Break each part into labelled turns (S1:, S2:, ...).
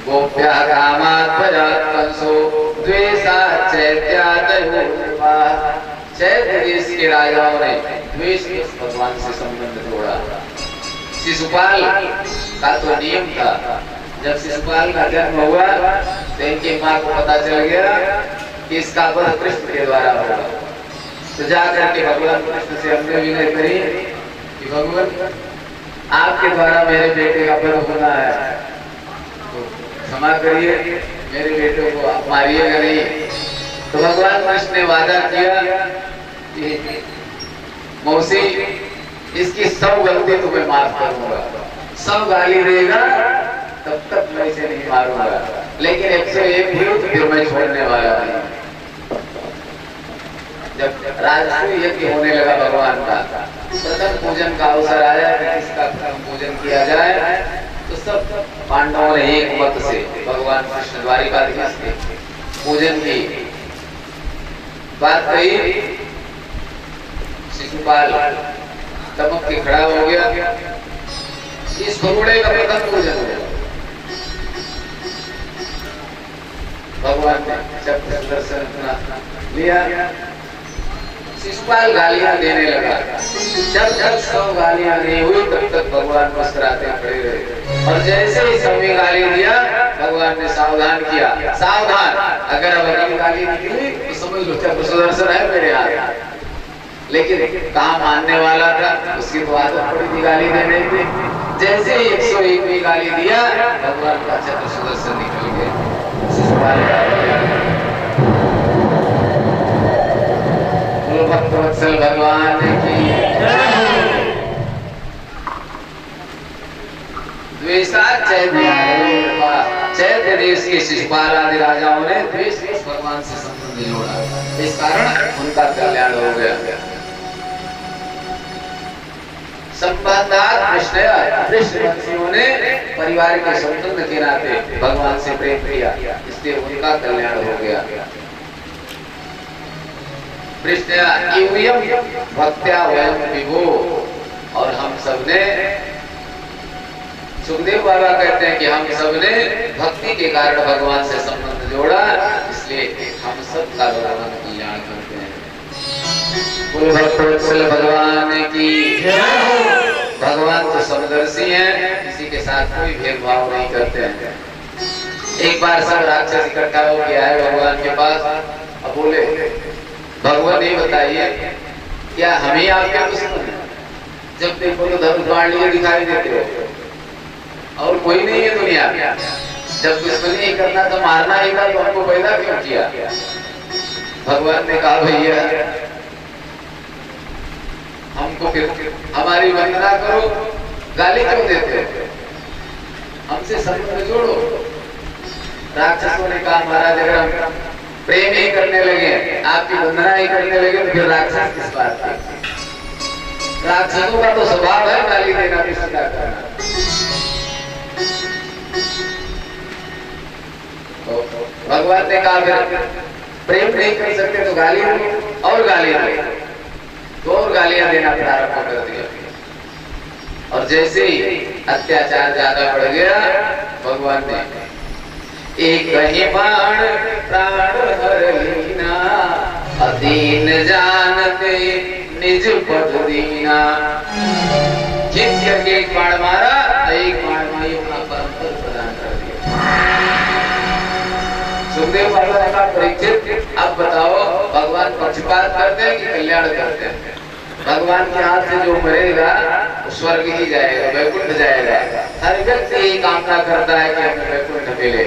S1: गोप्या कामात् परात् कंसो द्वेषात् चैत्यादयो चैत्य देश के राजाओं ने द्वेष भगवान से संबंध जोड़ा। शिशुपाल का तो नियम था, जब शिशुपाल का जन्म हुआ तो इनकी माँ को पता चल गया कि इसका वध कृष्ण के द्वारा होगा। तो जाकर के भगवान कृष्ण से हमने विनय करी कि भगवान आपके द्वारा मेरे बेटे का वध होना है, तो क्षमा करिए, मेरे बेटे को आप मारिएगा नहीं। तो भगवान कृष्ण ने वादा किया कि मौसी इसकी सब गलती तुम्हें माफ करूंगा, सब गाली देगा तब तक मैं इसे नहीं मारूंगा, लेकिन 101 हुई तो फिर मैं छोड़ने वाला नहीं। जब राजसूय यज्ञ होने लगा भगवान का, प्रथम पूजन का अवसर आया कि किसका प्रथम पूजन किया जाए, तो सब पांडवों ने एक मत से भगवान कृष्ण द्वारिकाधीश के पूजन की बात कही। शिशुपाल तमक के खड़ा हो गया, इस भगोड़े का प्रथम पूजन हुआ। भगवान ने जब दर्शन लिया, शिशुपाल गालियां देने लगा। जब तक सब गालियां नहीं हुई तब तक भगवान मुस्कुराते खड़े रहे, और जैसे ही सबने गाली दिया भगवान ने सावधान किया, सावधान, अगर अब अगली गाली निकली तो समझ लो क्या सुदर्शन है मेरे हाथ। लेकिन कहाँ मानने वाला था, उसकी तो आदत पड़ी थी गाली देने की। जैसे ही 101वीं गाली दिया भगवान का चक्र सुदर्शन निकल गया। भक्तवत्सल भगवान की चैत्य देश के शिशुपाल आदि राजाओं ने द्वेष भगवान से संबंध जोड़ा, इस कारण उनका कल्याण हो गया। कृष्णवंशियों ने परिवार के संबंध के नाते भगवान से प्रेम किया, इसलिए उनका कल्याण हो गया। भक्त्या वयं विभो, और हम सबने, सुखदेव बाबा कहते हैं कि हम सबने भक्ति के कारण भगवान से संबंध जोड़ा, इसलिए हम सब का भगवान कल्याण करते हैं। बोलो भक्तवत्सल भगवान की। भगवान तो समदर्शी हैं, किसी के साथ कोई भेदभाव नहीं करते हैं। एक बार सब राक्षस इकट्ठा हो गया है भगवान के पास, अब बोले भगवान ये बताइए क्या हम ही आपके दुश्मन हैं? जब देखो तो धनुष बाण लिए दिखाई देते हो और कोई नहीं है दुनिया में। जब दुश्मनी ही करना तो मारना ही था, तो हमको पैदा क्यों किया? भगवान ने कहा भैया हमको फिर हमारी वंदना करो, गाली क्यों देते हो? हमसे संबंध जोड़ो। राक्षसों ने कहा महाराज अगर हम प्रेम ही करने लगे, आपकी वंदना ही करने लगे, तो फिर राक्षस किस बात के? राक्षसों का तो स्वभाव है गाली देना, निष्ठा करना। तो भगवान ने कहा फिर प्रेम नहीं कर सकते तो गाली दो, और गाली दो, तो और गालियां देना प्रारंभ कर दिया। और जैसे ही अत्याचार ज्यादा बढ़ गया, भगवान ने एक ही बाण प्राण हर लीना, अदीन जानते निज पद दीना। खींच करके एक बाण मारा, एक बाण में अपना परम पद प्रदान कर दिया। सुखदेव बाबा ने कहा परीक्षित अब बताओ भगवान पक्षपात करते हैं कि कल्याण करते हैं? भगवान के हाथ से जो मरेगा वो स्वर्ग ही जाएगा, वैकुंठ जाएगा। हर व्यक्ति यही कामना करता है कि हमें वैकुंठ मिले।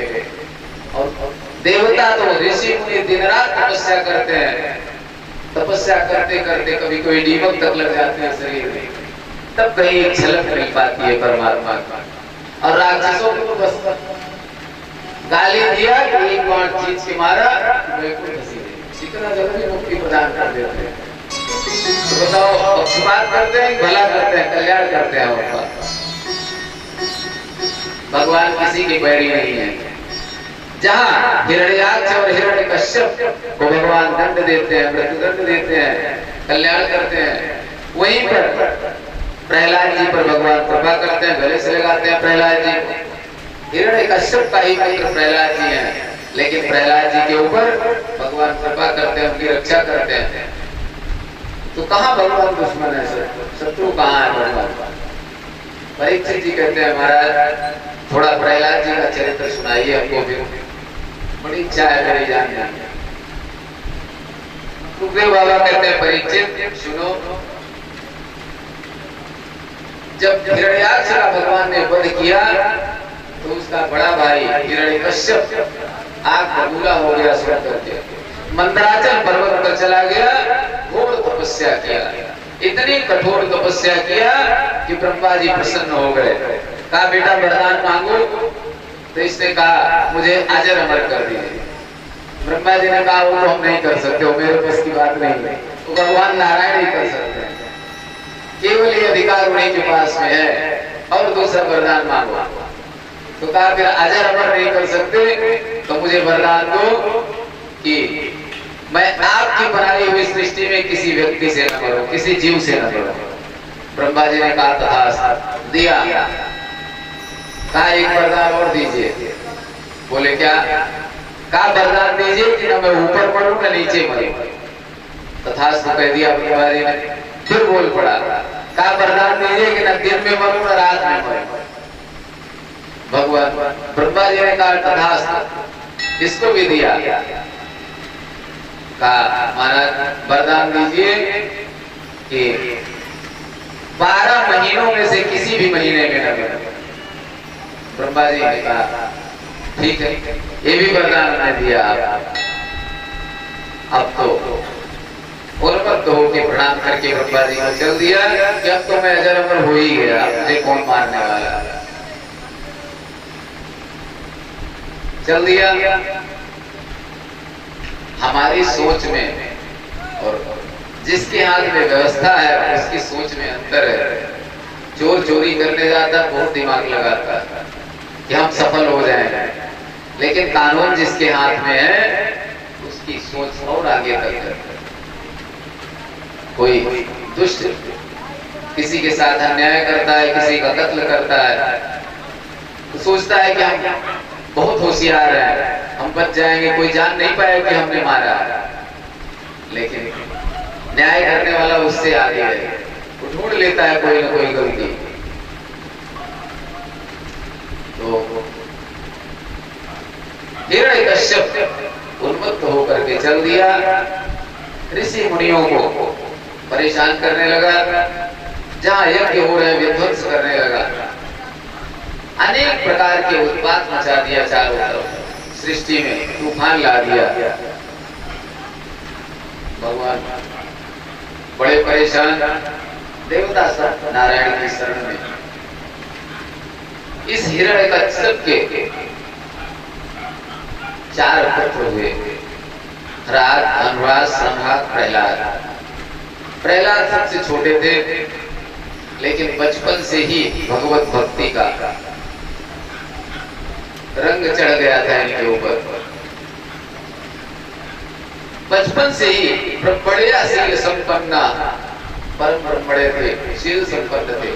S1: और देवता तो ऋषि मुनि दिन रात तपस्या करते हैं, तपस्या करते करते कभी कोई दीमक तक लग जाते हैं शरीर में, तब कहीं एक झलक मिल पाती है परमात्मा का। और राक्षसों को बस गाली दिया कि एक बाण खींच के मारा, वैकुंठ सीधे इतना जल्दी मुक्ति प्रदान कर देते हैं। तो बताओ पक्षपात करते हैं, भला करते हैं, कल्याण करते हैं? भगवान किसी की बैरी नहीं है। जहाँ हिरण्याक्ष और हिरण्यकश्यप को भगवान दंड देते हैं, मृत्युदंड देते हैं, कल्याण करते हैं, वहीं पर प्रहलाद जी पर भगवान कृपा करते हैं, गले से लगाते हैं प्रहलाद जी को। हिरण्यकश्यप का ही पुत्र प्रहलाद जी हैं, लेकिन प्रहलाद जी के ऊपर भगवान कृपा करते हैं, उनकी रक्षा करते हैं। तो कहाँ भगवान दुश्मन है, शत्रु कहाँ है भगवान? परीक्षित जी कहते हैं महाराज थोड़ा प्रहलाद जी का चरित्र सुनाइए हमको, भी बड़ी इच्छा है मेरी जानने। सुखदेव बाबा कहते हैं परीक्षित सुनो, जब हिरण्याक्ष का भगवान ने वध किया तो उसका बड़ा भाई हिरण्यकश्यप आग बबूला हो गया, स्वर्ग करके मंदराचल पर्वत पर चला गया, घोर तपस्या किया, इतनी कठोर तपस्या किया कि ब्रह्मा जी प्रसन्न हो गए। कहा बेटा वरदान मांगो, तो इसने कहा मुझे अजर अमर कर दीजिए। ब्रह्मा जी ने कहा वो तो हम नहीं कर सकते, वो मेरे बस की बात नहीं है, तो भगवान नारायण ही कर सकते हैं, केवल ये अधिकार उन्हीं के पास में है, और दूसरा वरदान मांगो। तो कहा फिर अजर अमर नहीं कर सकते तो मुझे वरदान दो कि मैं आपकी बनाई हुई सृष्टि में किसी व्यक्ति से न मरूं, किसी जीव से न मरूं। ब्रह्मा जी ने कहा तथा दिया। कहा एक वरदान और दीजिए। बोले क्या? कहा वरदान दीजिए कि न मैं ऊपर पड़ूं न नीचे मरूं। तथास्तु कह दिया ब्रह्मा जी ने। फिर बोल पड़ा, कहा वरदान दीजिए कि न दिन में मरूं न रात में मरूं। भगवान ब्रह्मा जी ने कहा तथास्तु, इसको भी दिया। कहा महाराज वरदान दीजिए कि 12 महीनों में से किसी भी महीने में न मरूं। ब्रह्मा जी ने कहा ठीक है, ये भी वरदान मैंने दिया। अब तो उन्मत्त होके प्रणाम करके ब्रह्मा जी को चल दिया कि अब तो मैं अजर अमर हो ही गया, मुझे कौन मारने वाला। चल दिया। हमारी सोच में और जिसके हाथ में व्यवस्था है उसकी सोच में अंतर है। चोर चोरी करने जाता बहुत दिमाग लगाता है कि हम सफल हो जाएंगे, लेकिन कानून जिसके हाथ में है उसकी सोच और आगे तक है। कोई दुष्ट किसी के साथ अन्याय करता है, किसी का कत्ल करता है, तो सोचता है कि हम बहुत होशियार हैं, हम बच जाएंगे, कोई जान नहीं पाएगा कि हमने मारा। लेकिन न्याय करने वाला उससे आगे है, वो ढूंढ लेता है कोई ना कोई गलती। तो हिरण्यकश्यप उन्मत्त होकर के चल दिया, ऋषि मुनियों को परेशान करने लगा, जहां यज्ञ हो रहे विध्वंस करने लगा, अनेक प्रकार के उत्पात मचा दिया, चारों तरफ सृष्टि में तूफान ला दिया। भगवान बड़े परेशान, देवता सब नारायण की शरण में। इस हिरण्यकश्यप के 4 पुत्र हुए, राग, अनुराग, संहार, प्रहलाद। प्रहलाद सबसे छोटे थे, लेकिन बचपन से ही भगवत भक्ति का रंग चढ़ गया था इनके ऊपर। बचपन से ही ब्रह्मण्य शील संपन्ना, परम ब्रह्मण्य थे, शील संपन्न थे।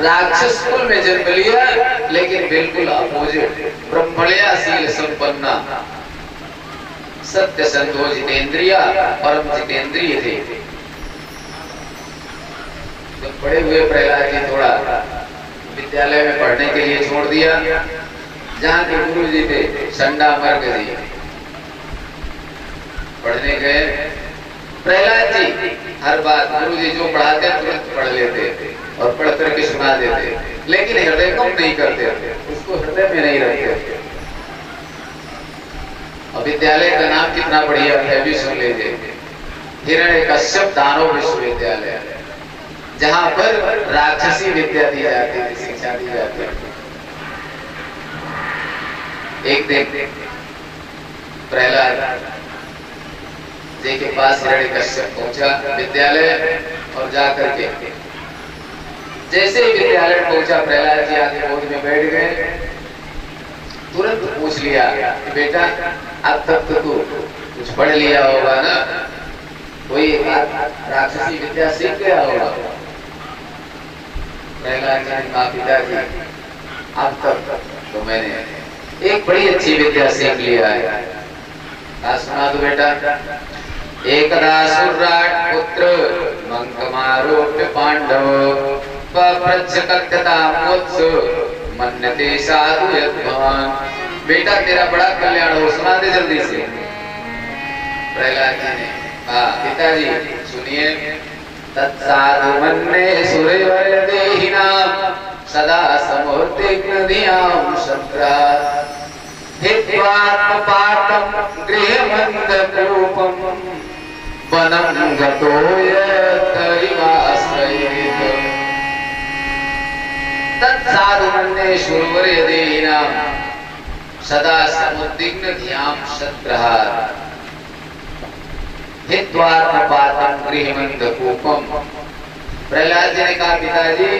S1: राक्षस कुल में जन्म लिया, लेकिन बिल्कुल अपोजिट, ब्रह्मण्य शील संपन्ना, सत्य संतो जितेंद्रिया, परम जितेंद्रिय थे। जब बड़े हुए प्रहलाद जी थोड़ा विद्यालय में पढ़ने के लिए छोड़ दिया, जहाँ के गुरु जी थे संडा मर्ग जी, पढ़ने गए। प्रहलाद जी हर बात गुरु जी जो पढ़ाते तुरंत पढ़ लेते और पढ़ करके सुना देते, लेकिन हृदय को नहीं करते, उसको हृदय में नहीं रखते। और विद्यालय का नाम कितना बढ़िया है, भी सुन लीजिए, हिरण्यकश्यप दानव विश्वविद्यालय, जहां पर राक्षसी विद्या दी जाती है, शिक्षा दी जाती है। एक दिन प्रहलाद जी के पास हिरण्यकश्यप पहुंचा विद्यालय, और जाकर के जैसे ही विद्यालय पहुंचा प्रहलाद जी आके गोद में बैठ गए। तुरंत पूछ लिया कि बेटा अब तक तो तू कुछ पढ़ लिया होगा ना, कोई राक्षसी विद्या सीख गया होगा। प्रहलाद जी ने कहा पिताजी अब तक तो मैंने एक बड़ी अच्छी विद्या सीख लिया है। सुना दो बेटा। एकदा सुराट पुत्र मंकमारोप्य पांडव पप्रच्छकथामोत्स मन्यते साधु यद्भवान्। बेटा तेरा बड़ा कल्याण हो, सुना दे जल्दी से। प्रहलाद जी ने कहा पिताजी सुनिए। तत्साधु मन्ये सुरेवर देहिनां सदा समोर्तिग्न धियां शत्रात् हित्वात्मपातं गृहमन्धकूपं वनं गतो यत्तरिवाश्रयेत्। तत्साधु मन्ये सुरेवर देहिनां सदा समुद्विग्न धियां शत्रात् हित्वात्मपातं गृहमन्धकूपं। प्रहलाद जी ने कहा पिताजी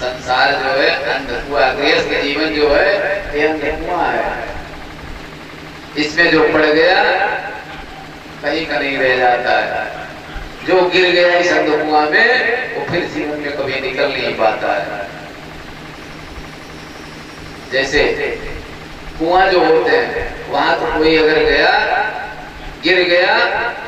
S1: संसार जो है अंधकुआ, गृहस्थ जीवन जो है ये अंधकुआ है। इसमें जो पड़ गया कहीं का नहीं रह जाता है। जो गिर गया इस अंधकुआ में वो फिर जीवन में कभी निकल नहीं पाता है। जैसे कुआं जो होते हैं वहां तो कोई अगर गया गिर गया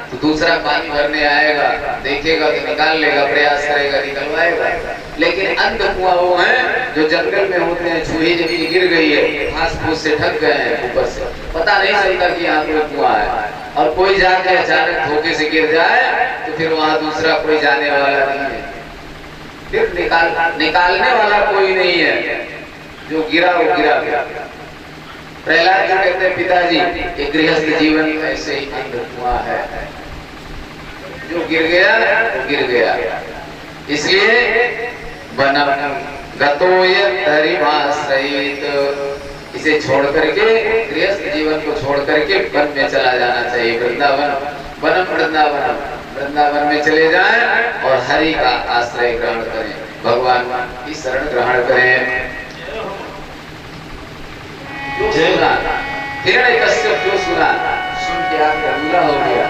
S1: तो दूसरा पानी भरने आएगा, देखेगा तो निकाल लेगा, प्रयास करेगा, निकलवाएगा। लेकिन अंध कुआं वो हैं जो जंगल में होते हैं, चूहे जमीन गिर गई है, घास फूस से ढक गए हैं, ऊपर से पता नहीं चलता कि यहाँ कोई कुआं है। और कोई जाके अचानक धोखे से गिर जाए तो फिर वहां दूसरा कोई जाने वाला नहीं है, फिर निकालने वाला कोई नहीं है। जो गिरा वो गिरा गया। प्रहलाद जी कहते हैं पिताजी ये गृहस्थ जीवन ऐसे ही अंधकुआं है, जो गिर गया वो गिर गया। इसलिए वनम गतो यत्तरिवाश्रयेत्, इसे छोड़ करके गृहस्थ जीवन को छोड़ करके वन में चला जाना चाहिए। वृंदावन वनम वृंदावन, वृंदावन में चले जाएं और हरि का आश्रय ग्रहण करें, भगवान की शरण ग्रहण करें। हिरण्यकश्यप जो सुना सुन के आग गंगा हो गया।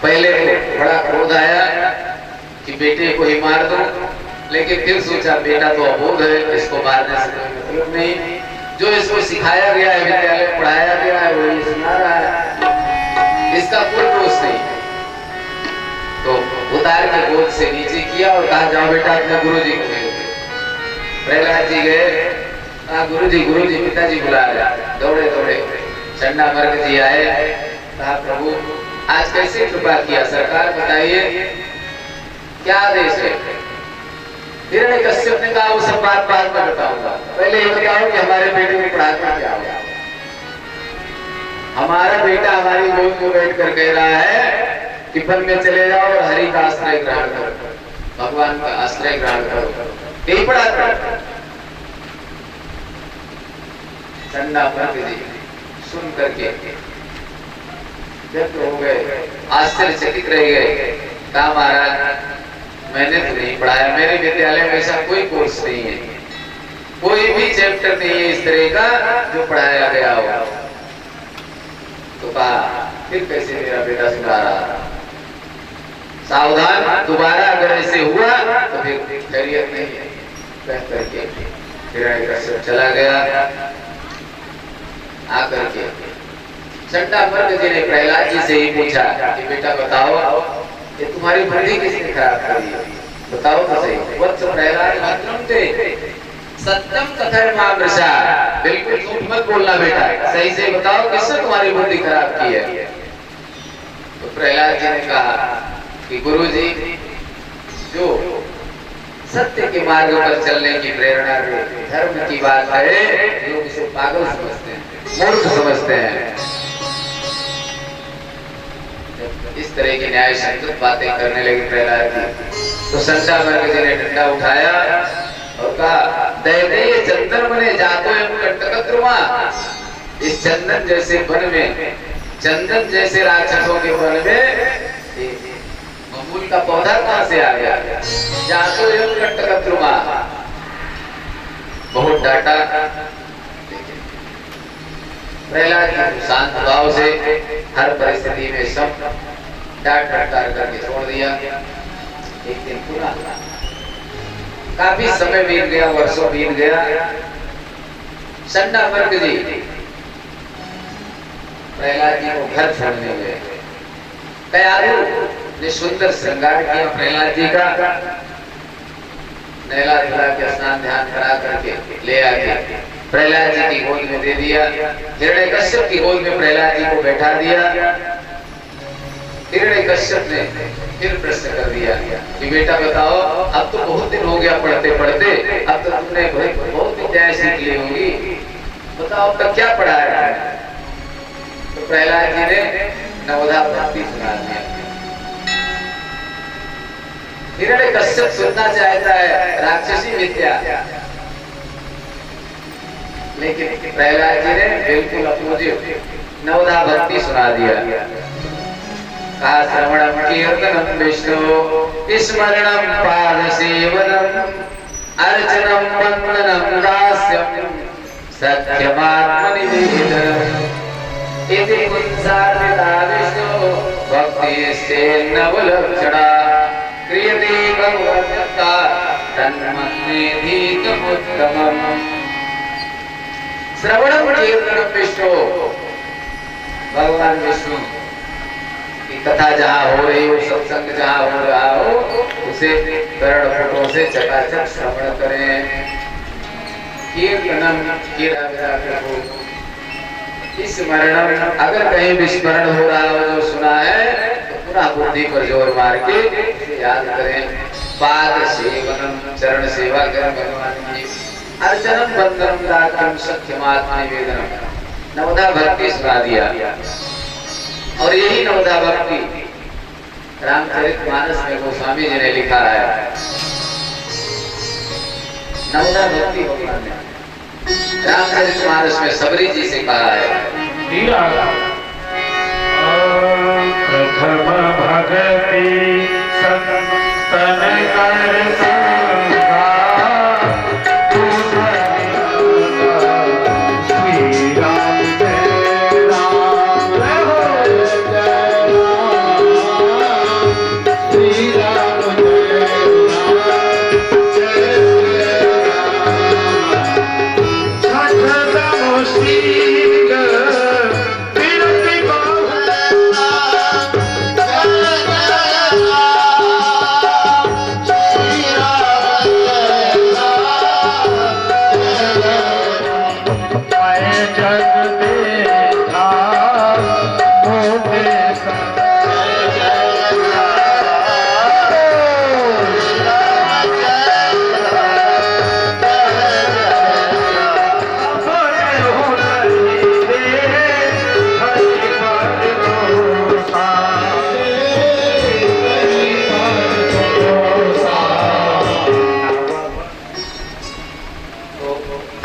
S1: पहले तो बड़ा क्रोध आया कि बेटे को ही मार दो, लेकिन फिर सोचा बेटा तो अबोध है, इसको मारने से कोई मतलब नहीं। जो इसको सिखाया गया है, विद्यालय में पढ़ाया गया है, वो ये सुना रहा है, इसका कोई दोष नहीं। तो उतार के गोद से नीचे किया और कहा जाओ बेटा अपने गुरुजी को मिलो। प्रहलाद जी गए, गुरुजी पिताजी बुला रहे। दौड़े दौड़े चंडामर्क जी आए, कहा प्रभु आज कैसे कृपा किया, सरकार बताइए क्या आदेश है। हिरण्यकश्यप ने कहा वो सब बात बाद में बताऊंगा, पहले ये बताओ कि हमारे बेटे को पढ़ाकर क्या होगा। हमारा बेटा हमारी गोद में बैठ कर कह रहा है कि वन में चले जाओ और हरि का आश्रय ग्रहण करो, भगवान का आश्रय ग्रहण करो, यही पढ़ा करो। चंडामर्क जी सुन करके व्यक्त हो गए, आश्चर्यचकित रह गए। कहा महाराज मैंने तो नहीं पढ़ाया, मेरे विद्यालय में ऐसा कोई कोर्स नहीं है, कोई भी चैप्टर नहीं है इस तरह का जो पढ़ाया गया हो। तो कहा फिर कैसे मेरा बेटा सुना रहा, सावधान, दोबारा अगर ऐसे हुआ तो फिर खैरियत नहीं है। कह करके हिरण्यकश्यप चला गया। आकर के चंडामर्क जी ने प्रहलाद जी से ही पूछा कि बेटा बताओ ये तुम्हारी बुद्धि किसने खराब करी, बताओ तो सही। वत्स प्रहलाद भद्रम ते सत्यम कथय मामृषा, बिल्कुल झूठ मत बोलना बेटा, सही से बताओ किसने तुम्हारी बुद्धि खराब की है। तो प्रहलाद जी ने कहा कि गुरुजी जो सत्य के मार्ग पर चलने की प्रेरणा दे, धर्म की बात है, लोग इसे पागल समझते हैं, मूर्ख समझते हैं। इस तरह की न्याय संगत बातें करने लगे प्रहलाद जी। तो चंडामर्क जी ने डंडा उठाया और कहा दैदेय चंदन बने जातो एवं कंटकद्रुमा, इस चंदन जैसे वन में, चंदन जैसे राक्षसों के वन में बबूल का पौधा कहां से आ गया, जातो एवं कंटकद्रुमा। बहुत डांटा। प्रहलाद जी शांत भाव से हर परिस्थिति में सब डांट फटकार करके छोड़ दिया। एक दिन पूरा काफी समय बीत गया, वर्षों बीत गया। संडामर्क जी प्रहलाद जी को घर छोड़ने गए। दयालु ने सुंदर श्रृंगार किया प्रहलाद जी का, नहला धुला के स्नान ध्यान करा करके ले आके प्रहलाद जी की गोद में दे दिया। हिरण्यकश्यप की गोद में प्रहलाद जी को बैठा दिया। हिरण्यकश्यप ने फिर प्रश्न कर दिया कि बेटा बताओ, अब तो बहुत दिन हो गया पढ़ते पढ़ते, अब तो तुमने बहुत विद्याएं सीख ली होंगी, बताओ तब क्या पढ़ा है? तो प्रहलाद जी ने नवोधा भक्ति सुना दिया। हिरण्यकश्यप सुनना चाहता है राक्षसी विद्या, लेकिन प्रहलाद जी ने बिल्कुल अपोजिट नवोधा भक्ति सुना दिया। श्रवणं कीर्तनं विष्णु स्मरणं पादसेवनम् अर्चनं वन्दनं दास्यं सख्यमात्मनिवेदनम् इति पुंसार्पिता विष्णु भक्तिश्चेन्नवलक्षणा क्रियते भगवद्भक्ता तन्मन्येधीतमुत्तमम्। श्रवणं कीर्तनं विष्णु, भगवान विष्णु की कथा जहाँ हो रही हो, सत्संग जहाँ हो रहा हो, उसे कर्ण फुटों से चकाचक श्रवण करें। कीर्तनम स्मरणम, अगर कहीं विस्मरण हो रहा हो जो सुना है तो पुनः बुद्धि पर जोर मार के याद करें। पाद सेवनम, चरण सेवा करें भगवान की। अर्चनम बंदनम दातम सख्यमात्म निवेदनम, नवधा भक्ति सुना दिया। और यही नवधा भक्ति रामचरितमानस में गोस्वामी जी ने लिखा है। नवधा भक्ति भगवान ने रामचरितमानस में सबरी जी से कहा है।
S2: प्रथम भगति संतन कर संगा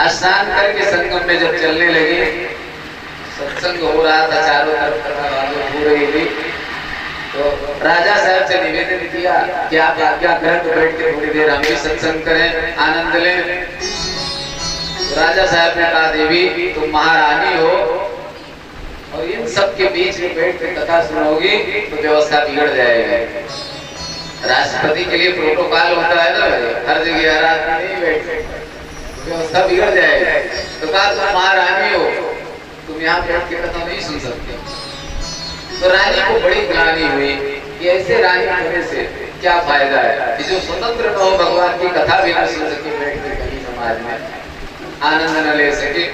S1: स्नान करके संगम में जब चलने लगे, सत्संग हो रहा था, चारों तरफ कथा हो रही थी, तो राजा साहब से निवेदन किया कि आप आज्ञा करें तो बैठ के थोड़ी देर हम भी सत्संग करें, आनंद लें। तो राजा साहब ने कहा देवी तुम महारानी हो और इन सब के बीच में बैठ के कथा सुनोगी तो व्यवस्था बिगड़ जाएगी। राष्ट्रपति के लिए प्रोटोकॉल होता है ना, हर जगह हर आदमी नहीं बैठ सकता, व्यवस्था बिगड़ जाएगी। तो कहा तुम महारानी हो, तुम यहाँ बैठ के कथा नहीं सुन सकते। तो रानी को बड़ी ग्लानि हुई कि ऐसे रानी होने से क्या फायदा है कि जो स्वतंत्र न हो, भगवान की कथा भी न सुन सके, बैठ के कहीं समाज में आनंद न ले सके।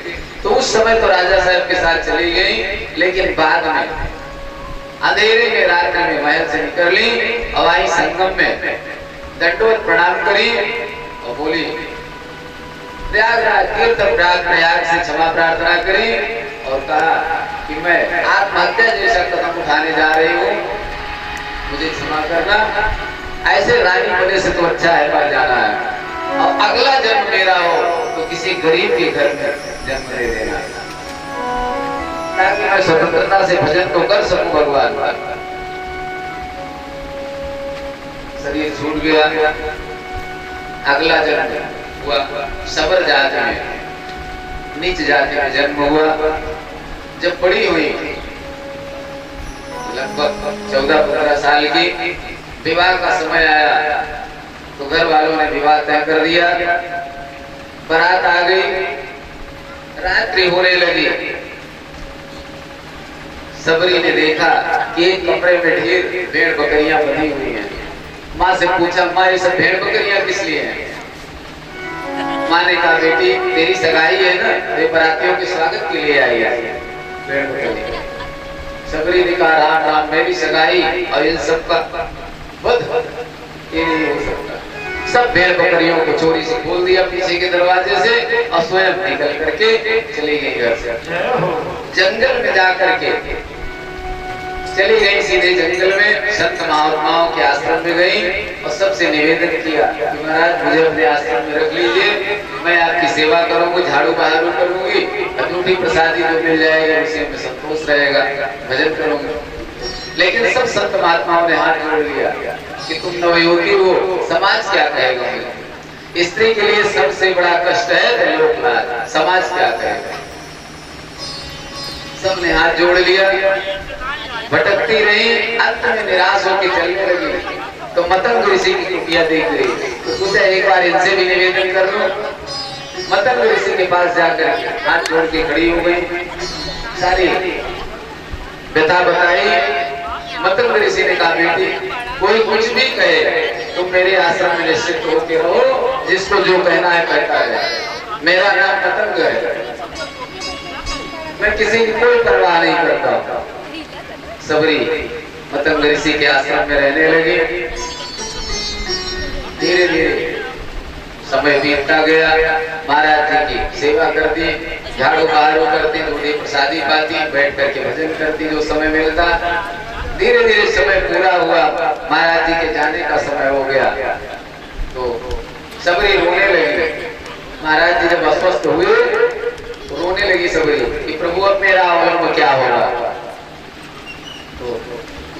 S1: तो उस समय तो राजा साहब के साथ चली गई, लेकिन बाद में अंधेरे में रात में महल से निकल ली और आई संगम में दंडवत प्रणाम करी और बोली प्रयागराज तीर्थ प्रयाग से क्षमा प्रार्थना करी और कहा कि मैं आत्महत्या जैसा कदम उठाने जा रही हूँ, मुझे क्षमा करना। ऐसे रानी बने से तो अच्छा है मर जाना है, और अगला जन्म मेरा हो तो किसी गरीब के घर में जन्म ले देना, ताकि मैं स्वतंत्रता से भजन तो कर सकूं भगवान का। शरीर छूट गया, अगला जन्म हुआ सबर जाति में, नीच जाति में जन्म हुआ। जब बड़ी हुई लगभग 14-15 साल की, विवाह का समय आया तो घर वालों ने विवाह तय कर दिया। बारात आ गई, रात्रि होने लगी। सबरी ने देखा कि एक कमरे में ढेर भेड़ बकरियां बंधी हुई हैं। माँ से पूछा, माँ ये सब भेड़ बकरियां किस लिए हैं? माँ ने कहा, बेटी तेरी सगाई है ना, ये बारातियों के स्वागत के लिए आई है भेड़ बकरियां। सबरी ने कहा, राम राम, मेरी सगाई और इन सब का वध ये नहीं हो सकता। सब भेड़ बकरियों को चोरी से खोल दिया पीछे के दरवाजे से और स्वयं निकल करके चली गई घर से। जंगल में जाकर के चली गई, सीधे जंगल में संत महात्माओं के आश्रम में गई और सबसे निवेदन किया कि महाराज मुझे अपने आश्रम में रख लीजिए, मैं आपकी सेवा करूंगी, झाड़ू बहारू करूंगी, अटूटी प्रसादी जो मिल जाएगा उसे में संतोष रहेगा, भजन करूंगी। लेकिन सब संत महात्माओं ने हाथ जोड़ लिया कि तुम नवयुवती हो, समाज क्या कहेगा? स्त्री के लिए सबसे बड़ा कष्ट है लोकलाज, समाज क्या कहेगा? सबने हाथ जोड़ लिया, भटकती रही, अंत में निराश होकर चलने लगी। तो मतंग ऋषि की कुटिया देख रही तो सोचा एक बार इनसे भी निवेदन कर लो। मतंग ऋषि के पास जाकर हाथ जोड़ के खड़ी हो गई, सारी व्यथा बताई। मतंग ऋषि ने कहा, बेटी कोई कुछ भी कहे तुम मेरे आश्रम में निश्चित होकर रहो, जिसको जो कहना है कहता है। मेरा नाम मतंग है, मैं किसी की कोई परवाह नहीं करता। सबरी मतंग ऋषि के आश्रम में रहने लगी। धीरे धीरे समय बीतता गया, महाराज जी की सेवा करती, झाड़ू बहारू करती, दूधी प्रसादी पाती, बैठ करके भजन करती जो समय मिलता। धीरे धीरे समय पूरा हुआ, महाराज जी के जाने का समय हो गया तो सबरी रोने लगी। महाराज जी जब अस्वस्थ हुए तो रोने लगी सबरी कि प्रभु अब मेरा अवलंब क्या होगा? तो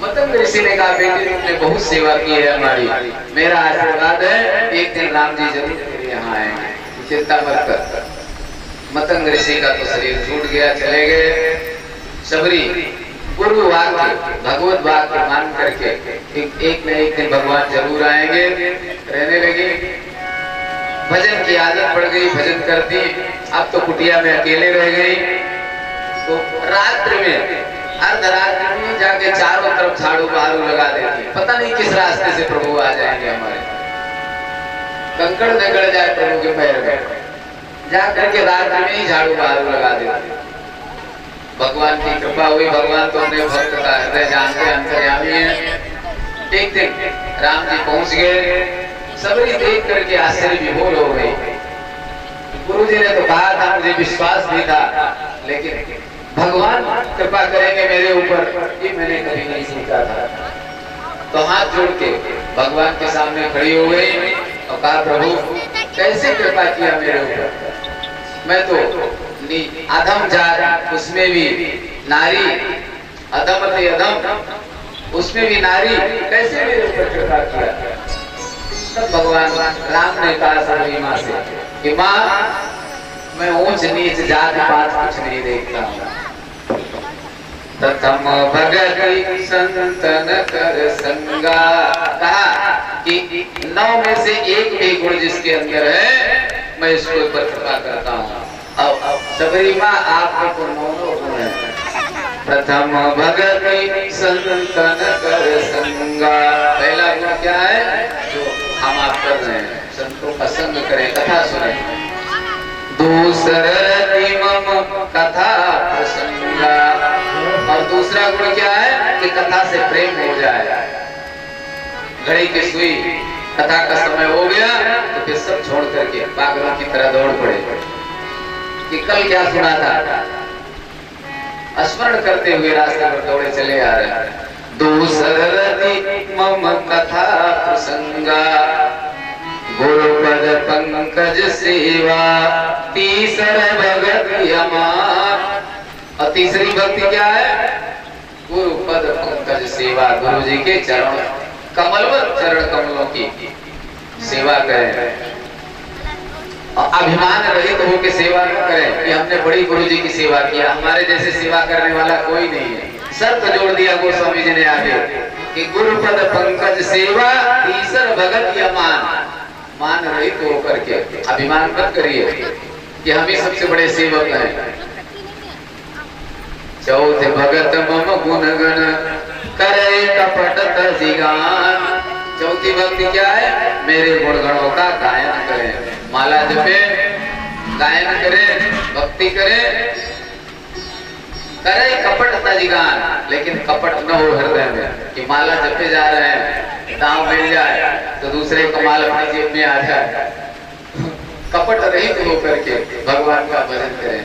S1: मतंग ऋषि ने कहा, बेटी तुमने बहुत सेवा की है हमारी, मेरा आशीर्वाद है एक दिन राम जी जरूर तेरे यहाँ आएंगे, चिंता मत कर। मतंग ऋषि का तो शरीर छूट गया, चले गए। सबरी गुरु वाक्य भगवत वाक्य मान करके एक न एक दिन भगवान जरूर आएंगे रहने लगे। भजन की आदत पड़ गई, भजन करती। अब तो कुटिया में अकेले रह गई तो रात्रि में अर्धरात्रि में जाके चारों तरफ झाड़ू बहारू लगा देती। पता नहीं किस रास्ते से प्रभु आ जाएंगे हमारे, कंकड़ निकल जाए प्रभु के पैर में, जा करके रात्रि में ही झाड़ू बहारू लगा देती। भगवान की कृपा हुई, भगवान तो अपने भक्त का हृदय जानते अंतर्यामी है। एक दिन राम जी पहुंच गए, सबरी देख करके आश्चर्य विभोर हो गई। गुरु जी ने तो कहा था, मुझे विश्वास भी था, लेकिन भगवान कृपा करेंगे मेरे ऊपर ये मैंने कभी नहीं सोचा था। तो हाथ जोड़ के भगवान के सामने खड़ी हो गई और कहा, प्रभु कैसे कृपा किया मेरे ऊपर? मैं तो अधम जात, उसमें भी नारी, अधम थे अधम, उसमें भी नारी, कैसे मेरे ऊपर कृपा किया? तब भगवान राम ने कहा सबरी माँ से कि माँ मैं ऊंच नीच जात पात कुछ नहीं देखता हूँ। प्रथम भगति संतन कर संगा, कहा कि 9 में से एक भी गुण जिसके अंदर है मैं इसके ऊपर कृपा करता हूँ। अब सबरी माँ आपके को 9 गुण है। प्रथम भगति संतन कर संगा, पहला गुण क्या है जो हम आप कर रहे हैं, संतों का संग करें, कथा सुने। दूसरा मम कथा प्रसंगा, और दूसरा गुण क्या है कि कथा से प्रेम हो जाए। घड़ी की सुई, कथा का समय हो गया तो फिर सब छोड़ करके पागलों की तरह दौड़ पड़े कि कल क्या सुना था, स्मरण करते हुए रास्ते पर दौड़े चले आ रहे हैं। दूसरति मम कथा प्रसंगा, गुरुपद पंकज सेवा, तीसर भगति अमान। और तीसरी भक्ति क्या है? गुरुपद पंकज सेवा, गुरु जी के चरण कमलवत चरण कमलों की सेवा करें और अभिमान रहित होकर सेवा न करें कि हमने बड़ी गुरु जी की सेवा किया, हमारे जैसे सेवा करने वाला कोई नहीं है। शर्त जोड़ दिया गोस्वामी जी ने आगे कि गुरुपद पंकज सेवा, तीसर भगत यमान। मान रहित हो करके अभिमान मत करिए कि हम ही सबसे बड़े सेवक हैं। चौथे भगत मम गुण गण करे कपट तजिगान। चौथी भक्ति क्या है? मेरे गुणगणों का गायन करें, माला जपे, गायन करें, भक्ति करें, करे कपट तजिगान, लेकिन कपट न हो हृदय में कि माला जपे जा रहे हैं, दाम मिल जाए तो दूसरे का माल अपनी जेब में आ जाए। कपट रहित होकर के भगवान का भजन करें।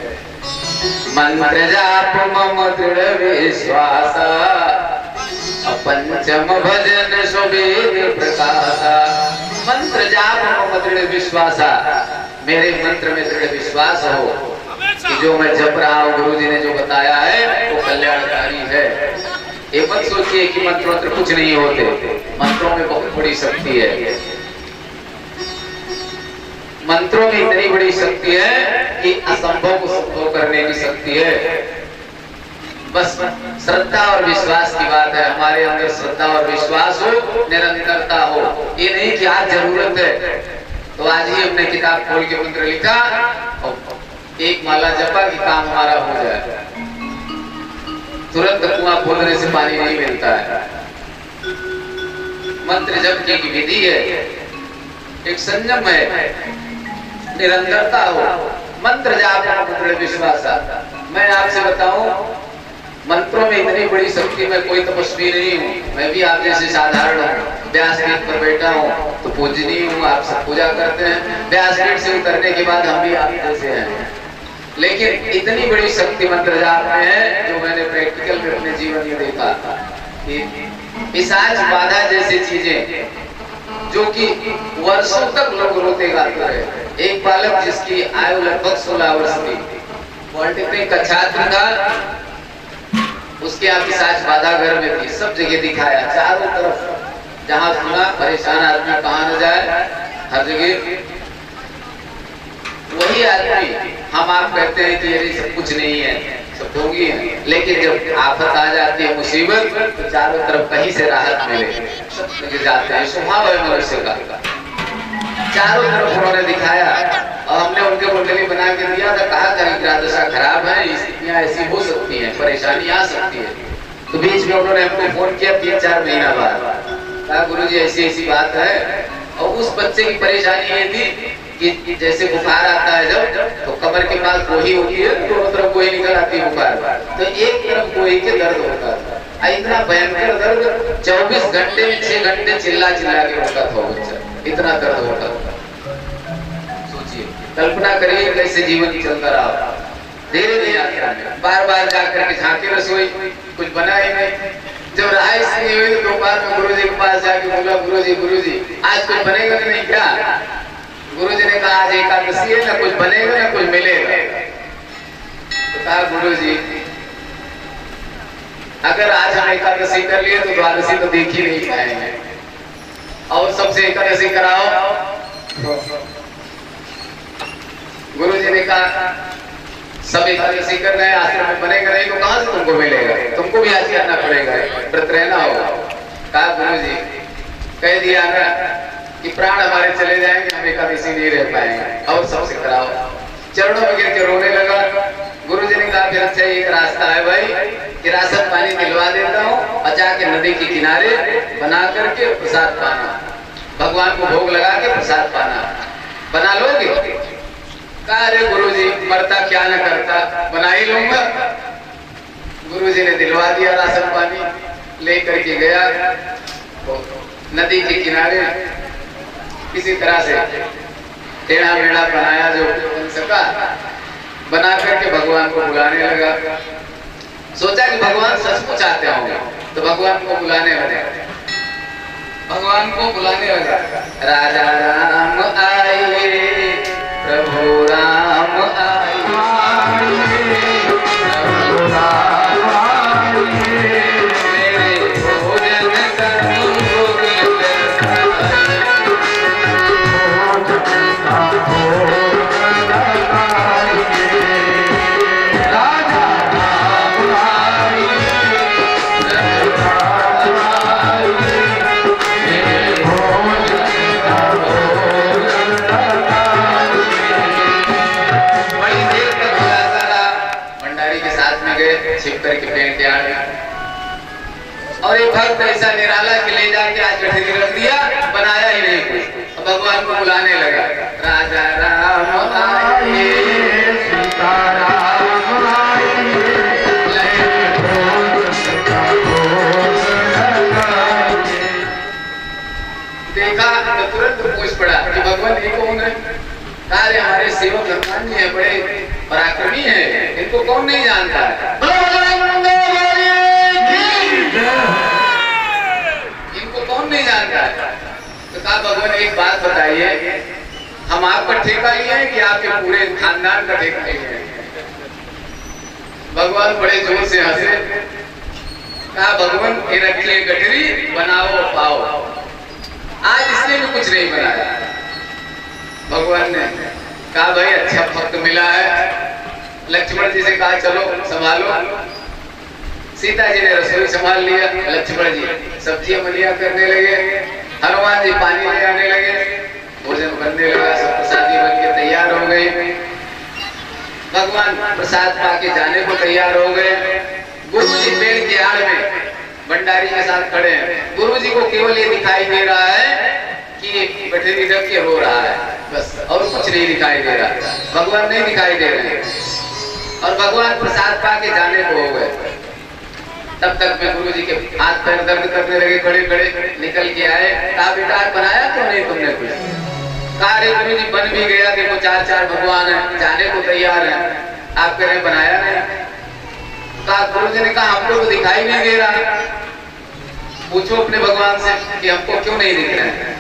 S1: मंत्र जाप मम दृढ़ विश्वास, पंचम भजन सुवेद प्रकाशा। मंत्र जाप मम दृढ़ विश्वास, मेरे मंत्र में दृढ़ विश्वास हो कि जो मैं जप रहा हूँ गुरु जी ने जो बताया है वो कल्याणकारी है। ये मत सोचिए कि मंत्र कुछ नहीं होते, मंत्रों में बहुत बड़ी शक्ति है। मंत्रों में इतनी बड़ी शक्ति है कि असंभव को संभव करने की शक्ति है। बस श्रद्धा और विश्वास की बात है, हमारे अंदर श्रद्धा और विश्वास हो, निरंतरता हो। ये नहीं कि आज जरूरत है तो आज ही हमने किताब खोल के मंत्र लिखा और एक माला जपा कि काम हमारा हो जाए। तुरंत कुआं खोदने से पानी नहीं मिलता है। मंत्र जप की विधि है, एक संयम है, निरंतरता हो। मंत्र जाप मंत्र विश्वास। मैं आपसे बताऊं, मंत्रों में इतनी बड़ी शक्ति, मैं कोई तपस्वी नहीं हूँ, मैं भी आप जैसे साधारण हूँ। व्यासपीठ पर बैठा हूँ तो पूजनीय हूँ, आप सब पूजा करते हैं। व्यासपीठ से उतरने के बाद हम भी आप जैसे हैं, लेकिन इतनी बड़ी शक्ति मंत्र जाप में है जो मैंने प्रैक्टिकल में अपने जीवन में देखा कि पिशाच बाधा जैसी चीजें जो कि वर्षों तक लोग रोते गाते रहे। एक बालक जिसकी आयु लगभग 16 वर्ष थी, पॉलिटेक्निक का छात्र था, उसके यहाँ पिशाच बाधा घर में थी। सब जगह दिखाया, चारों तरफ जहाँ सुना परेशान आदमी कहाँ न जाए, हर जगह वही आदमी। हम आप कहते हैं कि ये सब कुछ नहीं है, सब ढोंगी है, लेकिन जब आफत आ जाती है, मुसीबत, तो चारों तरफ कहीं से राहत मिले, सब जगह जाते हैं। स्वभाव है मनुष्य का। चारों तरफ उन्होंने दिखाया और हमने उनके कुंडली बना के दिया था। कहा था कि दशा खराब है, स्थितियां ऐसी हो सकती हैं, परेशानी आ सकती है। तो बीच में उन्होंने हमको फोन किया 3-4 महीना बाद, कहा गुरुजी ऐसी ऐसी बात है। और उस बच्चे की परेशानी ये थी कि जैसे बुखार आता है जब, तो कमर के पास गोही होती है, दोनों तरफ गोही निकल आती है बुखार, तो एक तरफ गोही के दर्द होता था। इतना भयंकर दर्द, 24 घंटे में 6 घंटे चिल्ला चिल्ला के रोता था बच्चा, इतना दर्द होता था। सोचिए, कल्पना करिए कैसे जीवन चलता रहा। धीरे धीरे यात्रा में बार बार जाकर के झांके रसोई, कुछ बना ही नहीं। जब राइस नहीं हुई तो दोपहर में गुरुजी के पास जाके बोला, गुरुजी आज कुछ बनेगा कि नहीं क्या? गुरुजी ने कहा आज एकादशी है, ना कुछ बनेगा ना कुछ मिलेगा। तो कहा गुरुजी अगर आज हम एकादशी कर लिए तो द्वादशी तो देख ही नहीं पाएंगे, और सबसे एकादशी कराओ। गुरुजी ने कहा सब एकादशी कर रहे हैं, आश्रम में बनेगा नहीं तो कहां से तुमको मिलेगा, तुमको भी आज करना पड़ेगा, व्रत रहना होगा। कहा गुरुजी कह दिया ना कि प्राण हमारे चले जाएंगे, हम एकादशी नहीं रह पाएंगे, और सबसे कराओ। चरणों में गिर के रोने लगा। गुरुजी ने कहा फिर अच्छा एक रास्ता है भाई कि राशन पानी दिलवा देता हूँ और जाके नदी के किनारे बना करके प्रसाद पाना, भगवान को भोग लगा के प्रसाद पाना, बना लोगे? कहा अरे गुरुजी मरता क्या न करता, बना ही लूंगा। गुरुजी ने दिलवा दिया राशन पानी, लेकर के गया तो नदी के किनारे किसी तरह से टेढ़ा मेढ़ा बनाया जो बन सका, बना करके भगवान को बुलाने लगा। सोचा कि भगवान सचमुच आते होंगे, तो भगवान को बुलाने लगा, भगवान को बुलाने लगा। राजा राम आए, प्रभु राम आए, प्रभु राम आए, मेरे भोजन करूं भोग गए छिप करके पेड़ के आड़ में। और एक भक्त ऐसा निराला कि ले जाके आज गठरी रख दिया, बनाया ही नहीं कुछ। भगवान को बुलाने लगा, राजा राम आए,
S2: सीता राम आए,
S1: देखा तो तुरंत पूछ पड़ा कि भगवान ये कौन है? अरे हमारे सेवक हनुमान जी है, बड़े पराक्रमी है, इनको कौन नहीं जानता है? इनको कौन नहीं जानता है? तो कहा भगवान एक बात बताइए, हम आपका ठेका लिए हैं कि आपके पूरे खानदान का ठेका लिए हैं? भगवान बड़े जोर से हंसे, कहा भगवान ये रखिए गठरी, बनाओ पाओ। आज इसने भी कुछ नहीं बनाया। भगवान ने कहा भाई अच्छा भक्त मिला है। लक्ष्मण जी से कहा चलो संभालो। सीता जी ने रसोई संभाल लिया, लक्ष्मण जी सब्जियां मलिया करने लगे, हनुमान जी पानी ले आने लगे, भोजन बनने लगा, सब प्रसादी बन के तैयार हो गए। भगवान प्रसाद पाके जाने को तैयार हो गए। गुरु जी पेड़ के आड़ में भंडारी के साथ खड़े हैं। गुरु जी को केवल ये दिखाई दे रहा है कि गठरी रख के रो रहा है, बस, और कुछ नहीं दिखाई दे रहा। भगवान नहीं दिखाई दे रहे हैं। और भगवान प्रसाद पाके जाने को हो गए। तब तक में गुरु जी के हाथ पैर दर्द करने लगे, खड़े खड़े निकल के आए। कहा बेटा बनाया क्यों नहीं तुमने कुछ? कहा अरे गुरु जी बन भी गया, देखो चार चार भगवान है, जाने को तैयार है, आप कह रहे बनाया नहीं। कहा गुरु जी ने कहा हमको तो दिखाई नहीं दे रहा, पूछो अपने भगवान से कि हमको क्यों नहीं दिख रहे हैं।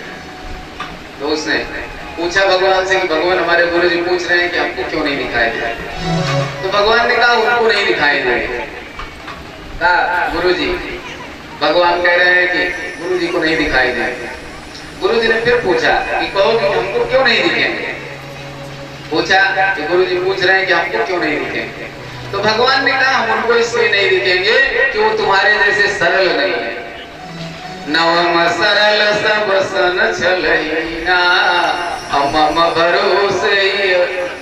S1: तो उसने पूछा भगवान से कि भगवान हमारे गुरु जी पूछ रहे हैं कि हमको क्यों नहीं दिखाई दे रहे। तो भगवान ने कहा उनको नहीं दिखाई दे रहे। कहा गुरु जी, भगवान कह रहे हैं कि गुरु जी को नहीं दिखाई दे रहे। गुरु जी ने फिर पूछा कि कहो कि हमको क्यों नहीं दिखेंगे। पूछा कि गुरु जी पूछ रहे हैं कि हमको क्यों नहीं दिखेंगे। तो भगवान ने कहा हम उनको इसलिए नहीं दिखेंगे कि वो तुम्हारे जैसे सरल नहीं है। नवम सरल सब सन छलहीना, मम भरोसे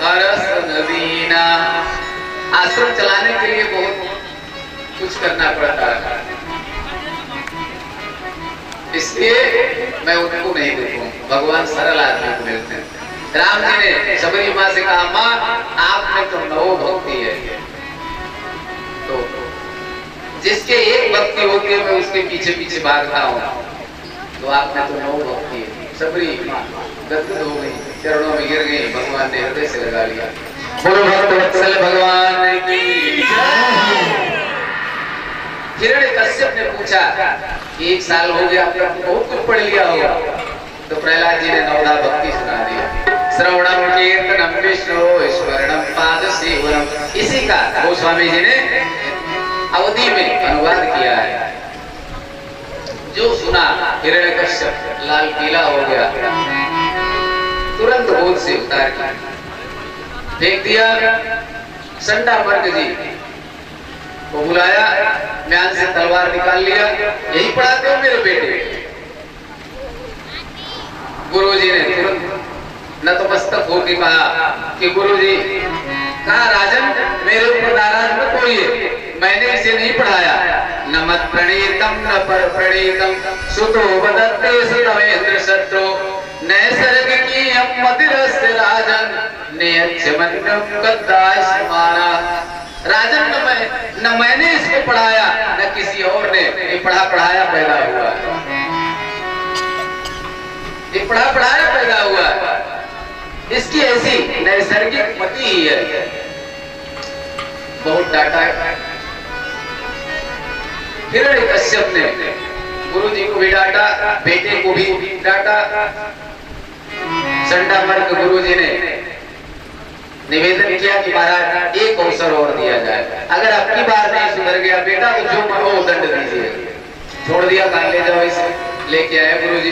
S1: हरस नदीना। आश्रम चलाने के लिए बहुत कुछ करना पड़ता है, इसलिए मैं उनको नहीं देखूं। भगवान सरल आदमी को मिलते हैं। राम जी ने सबरी माँ से कहा माँ आप में तो नौ भक्ति है, तो जिसके एक भक्ति होती है मैं उसके पीछे पीछे भागता हूँ, तो आप में तो नौ भक्ति है। सबरी माँ गदगद हो गई, चरणों में गिर गई, भगवान ने हृदय से लगा लिया। गुरु भक्त वत्सल भगवान की जय। हिरण्यकश्यप ने पूछा कि 1 साल हो गया, आपने बहुत कुछ पढ़ लिया होगा। तो प्रहलाद जी ने नवधा भक्ति सुना दिया। श्रवणम कीर्तनम विष्णु स्मरणम पाद सेवनम, इसी का गोस्वामी जी ने अवधि में अनुवाद किया है। जो सुना हिरण्यकश्यप लाल पीला हो गया, तुरंत बोध से उतार के फेंक दिया। संडा मर्ग जी को बुलाया, म्यान से तलवार निकाल लिया, यही पढ़ाते हो मेरे बेटे। गुरुजी ने तुरंत नतमस्तक होकर कहा कि गुरुजी, कहा राजन मेरे ऊपर नाराज मत होइए, मैंने इसे नहीं पढ़ाया। न मत प्रणीतम न पर प्रणीतम सुतो बदत्ते सुतवेंद्र शत्रु नैसर्ग की हम मदिरस राजन ने अच्छे मंडप कद्दाश मारा। राजन न मैंने इसको पढ़ाया न किसी और ने, ये पढ़ाया पैदा हुआ, ये पढ़ाया पैदा हुआ, इसकी ऐसी नैसर्गिक मति ही है। बहुत डांटा है। हिरण्यकश्यप ने गुरु जी को भी डांटा, बेटे को भी डांटा। संडा मर्ग गुरु जी ने निवेदन किया कि महाराज एक अवसर और दिया जाए, अगर आपकी बार नहीं सुधर गया बेटा तो जो मरो दंड दीजिए। छोड़ दिया, कहा ले जाओ इसे। लेके आए गुरु जी।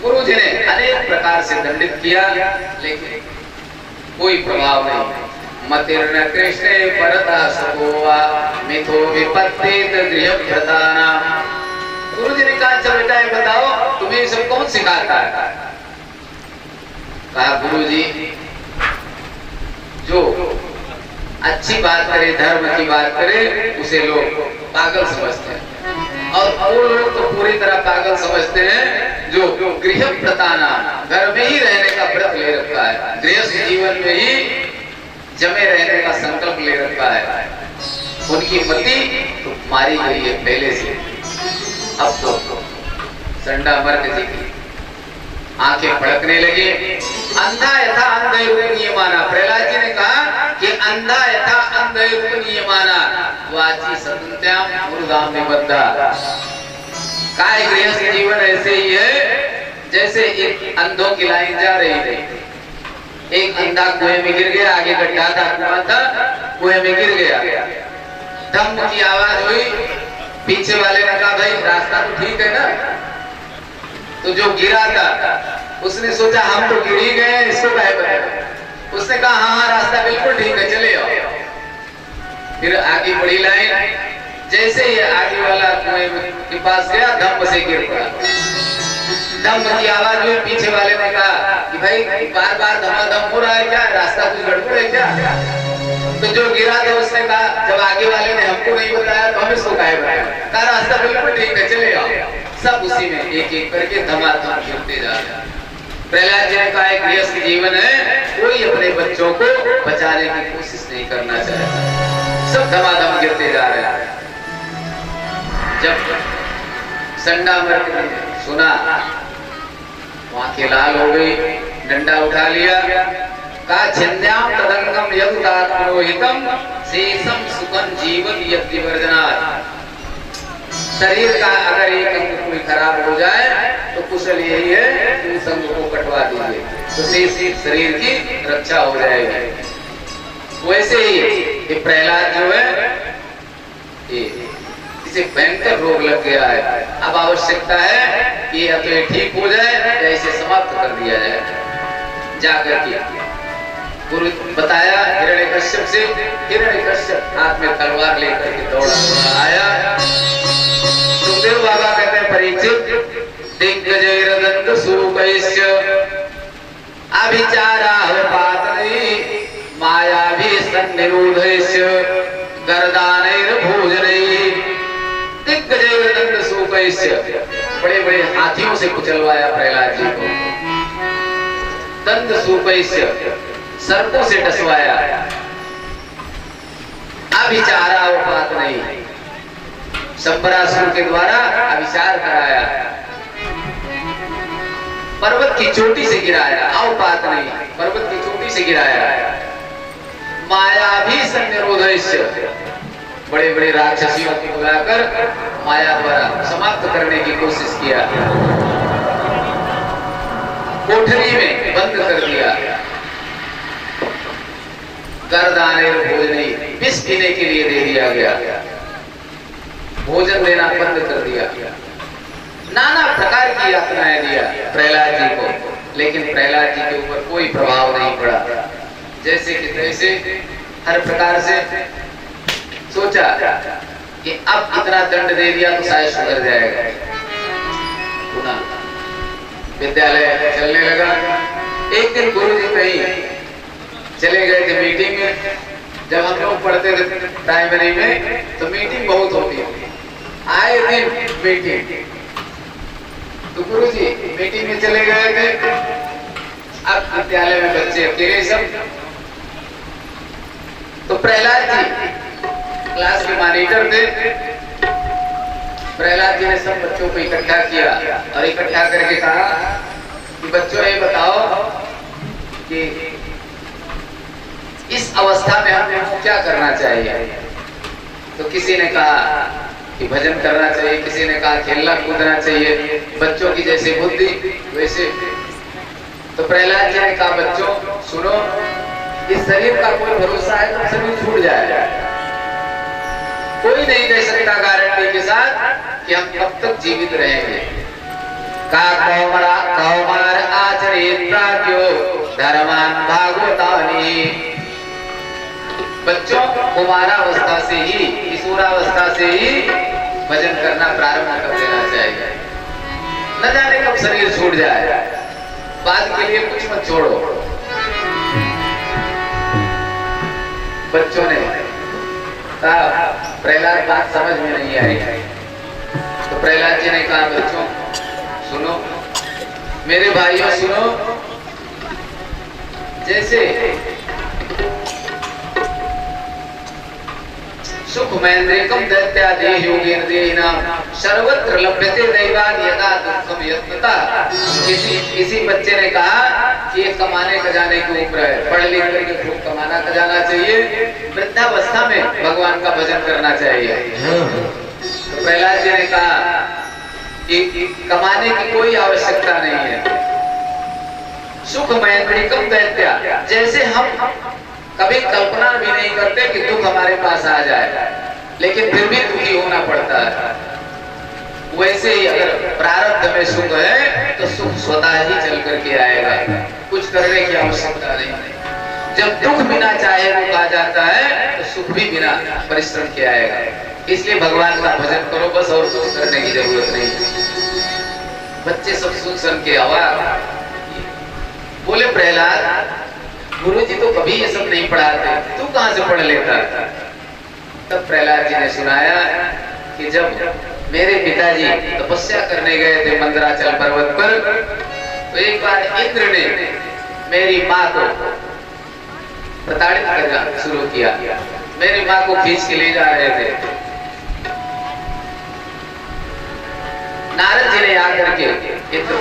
S1: गुरु जी ने अनेक प्रकार से दंडित किया, लेकिन कोई प्रभाव नहीं। मतिर्न कृष्ण परता सकोवा मिथो विपत्तित गृहभ्रताना। गुरु जी ने कहा अच्छा बेटा ये बताओ तुम्हें ये सब कौन सिखाता है। कहा गुरु जी, जो अच्छी बात करे, धर्म की बात करे, उसे लोग पागल समझते हैं। और वो लोग तो पूरी तरह पागल समझते हैं जो गृह प्रताना, घर में ही रहने का व्रत ले रखा है, गृहस्थ जीवन में ही जमे रहने का संकल्प ले रखा है। उनकी मति तो मारी गई है पहले से। अब तो संडा मर्ग जी की आंखें फड़कने लगी। अंधा यथा अंधे माना, प्रहलाद जी ने कहा कि अंधा यथा अंधे माना वाची सत्यम मुर्दाम निबद्धा। काय गृहस्थ जीवन ऐसे ही है जैसे एक अंधों की लाइन जा रही थी। एक अंधा कुएं में गिर गया, आगे गड्ढा था, कुआं था, कुएं में गिर गया। धम की आवाज हुई, पीछे वाले ने कहा भाई रास्ता तो ठीक है ना। तो जो गिरा था उसने सोचा हम तो गिर ही गए, इसको काहे बताएं। उसने कहा हाँ रास्ता बिल्कुल ठीक है, चले आओ। फिर आगे बढ़ी लाइन, जैसे ही आगे वाला कुएं के पास गया धम से गिर पड़ा। धम की आवाज हुई, पीछे वाले ने कहा कि भाई बार बार धमाधम हो रहा है क्या, रास्ता कुछ गड़बड़ है क्या। तो जो गिरा था उसने कहा जब आगे वाले ने हमको नहीं बताया तो हम इसको काहे बताएं। कहा रास्ता बिल्कुल ठीक है, चले आओ। सब उसी में एक एक करके धमाधम गिरते जा रहे हैं। प्रहलाद जी ने कहा एक गृहस्थ जीवन है, कोई अपने बच्चों को बचाने की कोशिश नहीं करना चाहता, सब धमाधम गिरते जा रहे हैं। जब संडा मर्ग ने सुना, आंखें लाल हो गई, डंडा उठा लिया, कहा छिन्द्याम तदंगम यदुतात्मनोहितम शेषम सुखम जीवन यद्विवर्जनात्। शरीर का अगर एक अंग कोई खराब हो जाए तो कुशल यही है कि उस अंग को कटवा दीजिए, तो शेष शरीर की रक्षा हो जाएगी। वैसे ही ये प्रहलाद जो है इसे भयंकर रोग लग गया है। अब आवश्यकता है कि या तो ये ठीक हो जाए या इसे समाप्त कर दिया जाए। जाकर के गुरु बताया हिरण्यकश्यप से। हिरण्यकश्यप हाथ में तलवार लेकर के दौड़ा आया। सुखदेव बाबा कहते हैं परीक्षित दिग्गजैरदंत सूकैस्य अभिचारावपातनै मायाभिसन्निरोधैस्य गर्दानैर्भोजनै। दिग्गजैरदंत सूकैस्य, बड़े बड़े हाथियों से कुचलवाया प्रहलाद जी को। दंत सूकैस्य, सर्पों से डसवाया। अभिचारावपातनै, शंबरासुर के द्वारा अभिचार कराया। पर्वत की चोटी से गिराया, अवपात नहीं, पर्वत की चोटी से गिराया। मायाभिसन्निरोधैस्य, बड़े बड़े राक्षसियों को बुलाकर माया द्वारा समाप्त करने की कोशिश किया। कोठरी में बंद कर दिया। गर्दानैर्भोजनै, विष पीने के लिए दे दिया गया, भोजन देना बंद कर दिया। नाना प्रकार की यातनाएं दिया प्रहलाद जी को, लेकिन प्रहलाद जी के ऊपर कोई प्रभाव नहीं पड़ा। जैसे कि तैसे हर प्रकार से सोचा कि अब इतना दंड दे दिया तो शायद सुधर जाएगा। पुनः विद्यालय चलने लगा। एक दिन गुरु जी कहीं चले गए थे मीटिंग में। जब हम लोग पढ़ते थे प्राइमरी में तो मीटिंग बहुत होती है, आए दिन मीटिंग। तो गुरुजी मीटिंग में चले गए थे। अब विद्यालय में बच्चे अकेले सब। तो प्रहलाद जी क्लास के मॉनिटर थे। प्रहलाद जी ने सब बच्चों को इकट्ठा किया और इकट्ठा करके कहा कि बच्चों ये बताओ कि इस अवस्था में हमको क्या करना चाहिए। तो किसी ने कहा कि भजन करना चाहिए, किसी ने कहा खेलना कूदना चाहिए, बच्चों की जैसे बुद्धि वैसे। तो प्रहलाद जी ने कहा बच्चों सुनो, इस शरीर का कोई भरोसा है तो शरीर छूट जाएगा। कोई नहीं दे सकता गारंटी के साथ कि हम कब तक जीवित रहेंगे। कौमार आचरित प्राज्ञो धर्मान भागवतानि। बच्चों कुमारावस्था से ही, किशोरावस्था से ही भजन करना प्रारंभ कर देना चाहिए। न जाने कब शरीर छूट जाए, बाद के लिए कुछ मत छोड़ो। बच्चों ने कहा प्रहलाद बात समझ में नहीं आई। तो प्रहलाद जी ने कहा बच्चों सुनो, मेरे भाइयों सुनो, जैसे सुखमेन्द्रिकम दैत्यादेह योगेन्द्रियाणाम सर्वत्र लभ्यते दैवाद यदा दुःखम यत्नता। इसी बच्चे ने कहा कि ये कमाने खजाने के ऊपर है, पढ़ लिख करके खूब कमाना खजाना चाहिए, वृद्धावस्था में भगवान का भजन करना चाहिए। तो प्रहलाद जी ने कहा कि कमाने की कोई आवश्यकता नहीं है। सुखमेन्द्रिकम दैत्या, जैसे हम कभी कल्पना भी नहीं करते कि दुख हमारे पास आ जाए, लेकिन फिर भी दुखी होना पड़ता है, वैसे ही अगर प्रारब्ध में सुख है तो सुख स्वतः ही चल करके आएगा, कुछ करने की आवश्यकता नहीं। जब दुख बिना चाहे दुख आ जाता है तो सुख भी बिना परिश्रम के आएगा। इसलिए भगवान का भजन करो बस, और कुछ करने की जरूरत नहीं। बच्चे सब सुन के आवाज बोले प्रहलाद गुरुजी तो कभी ये सब नहीं पढ़ाते, तू कहां से पढ़ लेता? तब प्रहलाद जी ने सुनाया कि जब मेरे पिताजी तपस्या करने गए थे मंदराचल पर्वत पर, तो एक बार इंद्र ने मेरी माँ को प्रताड़ित करना शुरू किया। मेरी माँ को खींच के ले जा रहे थे। नारद जी ने आकर के इंद्र को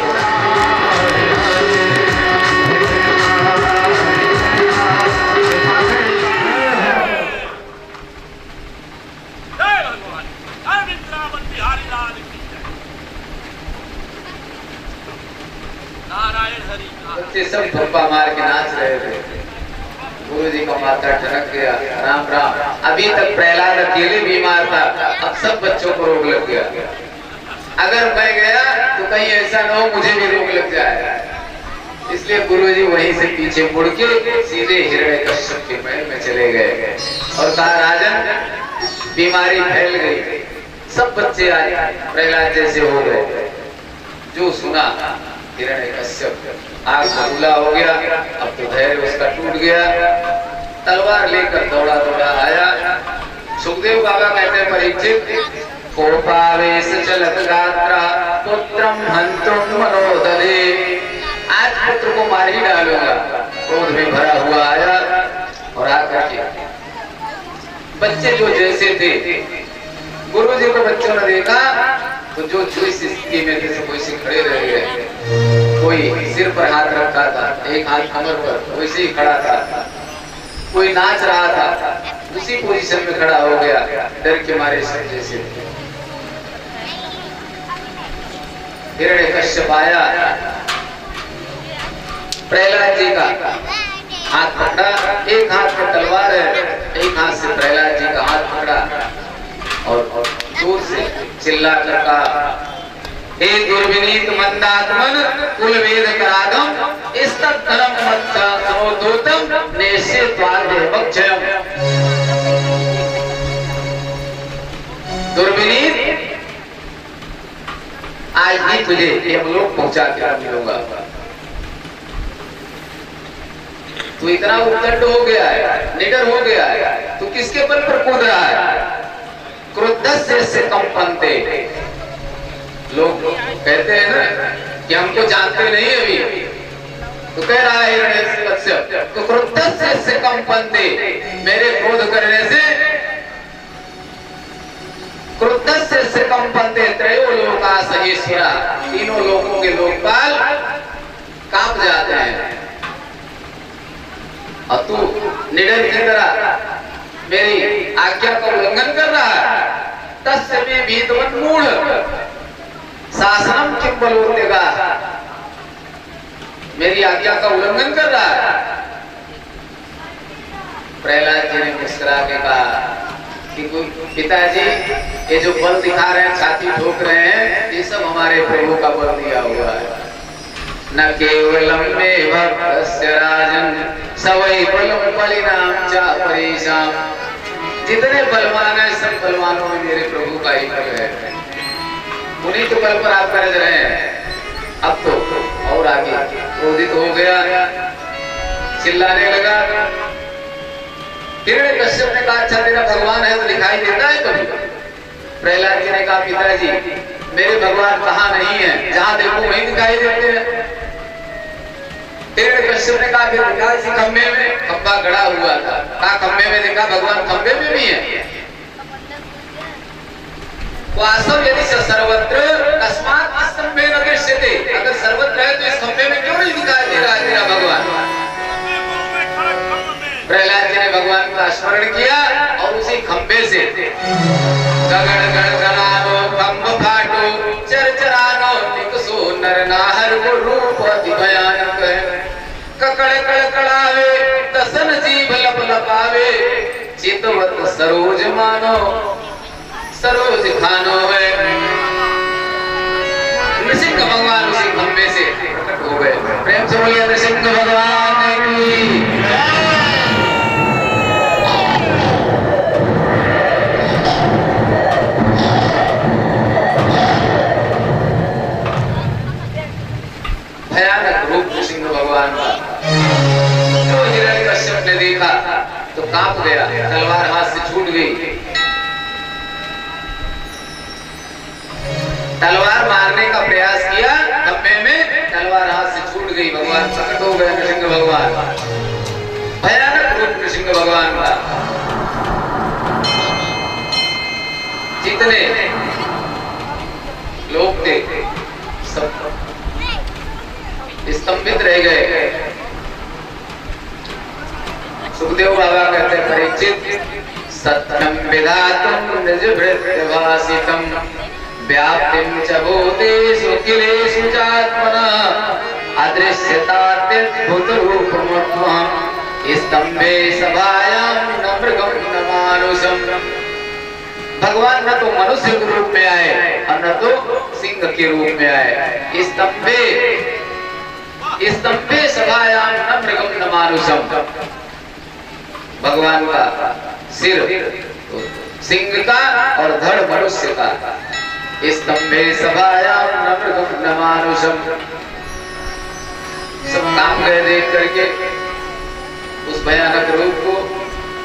S1: बच्चे सब थप्पा मार के नाच रहे थे। गुरुजी का माथा ठनक गया, राम राम। अभी तक प्रहलाद अकेले बीमार था, अब सब बच्चों को रोग लग गया। अगर मैं गया तो कहीं ऐसा न हो मुझे भी रोग लग जाए, इसलिए गुरुजी वहीं से पीछे मुड़ के सीधे हिरण्यकश्यप के महल में चले गए और कहा राजन बीमारी फैल गई, सब बच्चे आए प्रहलाद जैसे हो गए। जो सुना हिरण्यकश्यप आग बबूला हो गया, अब तो धैर्य उसका टूट गया। तलवार लेकर दौड़ा दौड़ा आया। सुखदेव बाबा कहते हैं परीक्षित कोपावेश चलत गात्रा पुत्रम हंतुम मनोदधे, आज पुत्र को मार ही डालूंगा। क्रोध में भरा हुआ आया और आकर के बच्चे जो जैसे थे, गुरुजी को बच्चों ने देखा तो जो इस स्थिति में थे सब वैसे खड़े रह गए। कोई सिर पर हाथ रखा था, एक हाथ कमर पर वैसे ही खड़ा था, कोई नाच रहा था उसी पोजीशन में खड़ा हो गया, डर के मारे सब जैसे थे। हिरण्यकश्यप आया, प्रहलाद जी का हाथ पकड़ा, एक हाथ में तलवार है, एक हाथ से प्रहलाद जी का हाथ पकड़ा और दूर से चिल्ला कर कहा हे दुर्विनीत मंदात्मन कुल वेद करागम इस्तत् धर्म मत्सा समोद्धूतम नेष्ये त्वादेवक्षयम्। दुर्विनीत आज भी तुझे यमलोक पहुंचा के मिलूंगा। तू इतना उद्दंड हो गया है, निडर हो गया है, तू किसके बल पर कूद रहा है? क्रोधस्य से कंपन्ते। लोग कहते हैं ना कि हमको जानते नहीं अभी, तो कह रहा है हिरण्यकश्यप तो क्रोधस्य से कंपन्ते, मेरे क्रोध करने से क्रोधस्य से कंपन्ते त्रयो लोका सहेश्वरा, तीनों लोगों के लोकपाल कांप जाते हैं। और तू निडर की तरह मेरी आज्ञा का उल्लंघन कर रहा है। तस्य मे भीतवन् मूढ़ शासनम किम बलोतेगा, मेरी आज्ञा का उल्लंघन कर रहा है। प्रहलाद जी ने मुस्कुरा के कहा कि पिताजी ये जो बल दिखा रहे हैं, छाती ठोक रहे हैं, ये सब हमारे प्रभु का बल दिया हुआ है। न केवलम मे भक्तस्य राजन सवै बलम बलिनाम च परेशान। जितने बलवान है सब बलवानों में मेरे प्रभु का ही बल है। उन्हीं के बल पर आप गरज रहे हैं। अब तो और आगे क्रोधित हो गया, चिल्लाने लगा हिरण्यकश्यप ने कहा अच्छा तेरा भगवान है तो दिखाई देता है कभी? प्रहलाद जी ने कहा पिताजी मेरे भगवान कहाँ नहीं है, जहाँ देखो वहीं दिखाई देते हैं। हिरण्यकश्यप ने कहा फिर दिखा इसी खंबे में, खंबा गड़ा हुआ था, कहा खंबे में देखा भगवान खंबे में भी है। वास्तव यदि सर्वत्र कस्मात स्तंभे न दृश्यते, अगर सर्वत्र है तो इस खंबे में क्यों नहीं दिखाई दे रहा है तेरा भगवान? प्रहलाद जी ने भगवान का स्मरण किया और उसी खंबे से गगन गणगणानो खंब फाटो चरचरानो निकसो नर नाहर को रूप अति भयानक है। ककड़ कड़कड़ावे दसन जीभ लप लपावे चितवत सरोज मानो सरोज खानो है। नृसिंह भगवान उसी खंबे से प्रकट हो गए। प्रेम से बोलिए नृसिंह भगवान की। भयानक रूप नृसिंह भगवान का जो हिरण्यकश्यप ने देखा तो कांप गया, तलवार हाथ से छूट गई। तलवार मारने का प्रयास किया, खंबे में तलवार हाथ से छूट गई, भगवान प्रकट हो गए नृसिंह भगवान। भयानक रूप नृसिंह भगवान का। जितने लोग थे सब स्तंभित रह गए। सुखदेव बाबा कहते हैं परीक्षित सत्यम विधातुम निजभृत्यभासितम व्याप्तिम च भूतेषु किलेषु चात्मना अदृश्यतात्यद्भुतरूपमत्वं स्तंभे सभायां न मृगं न मानुषं। भगवान न तो मनुष्य के रूप में आए और न तो सिंह के रूप में आए। स्तंभे सभायां न मृगं न मानुषं। भगवान का सिर सिंह का और धड़ मनुष्य का। स्तंभे सभायां न मृगं न मानुषं। सब काम गए देख करके उस भयानक रूप को।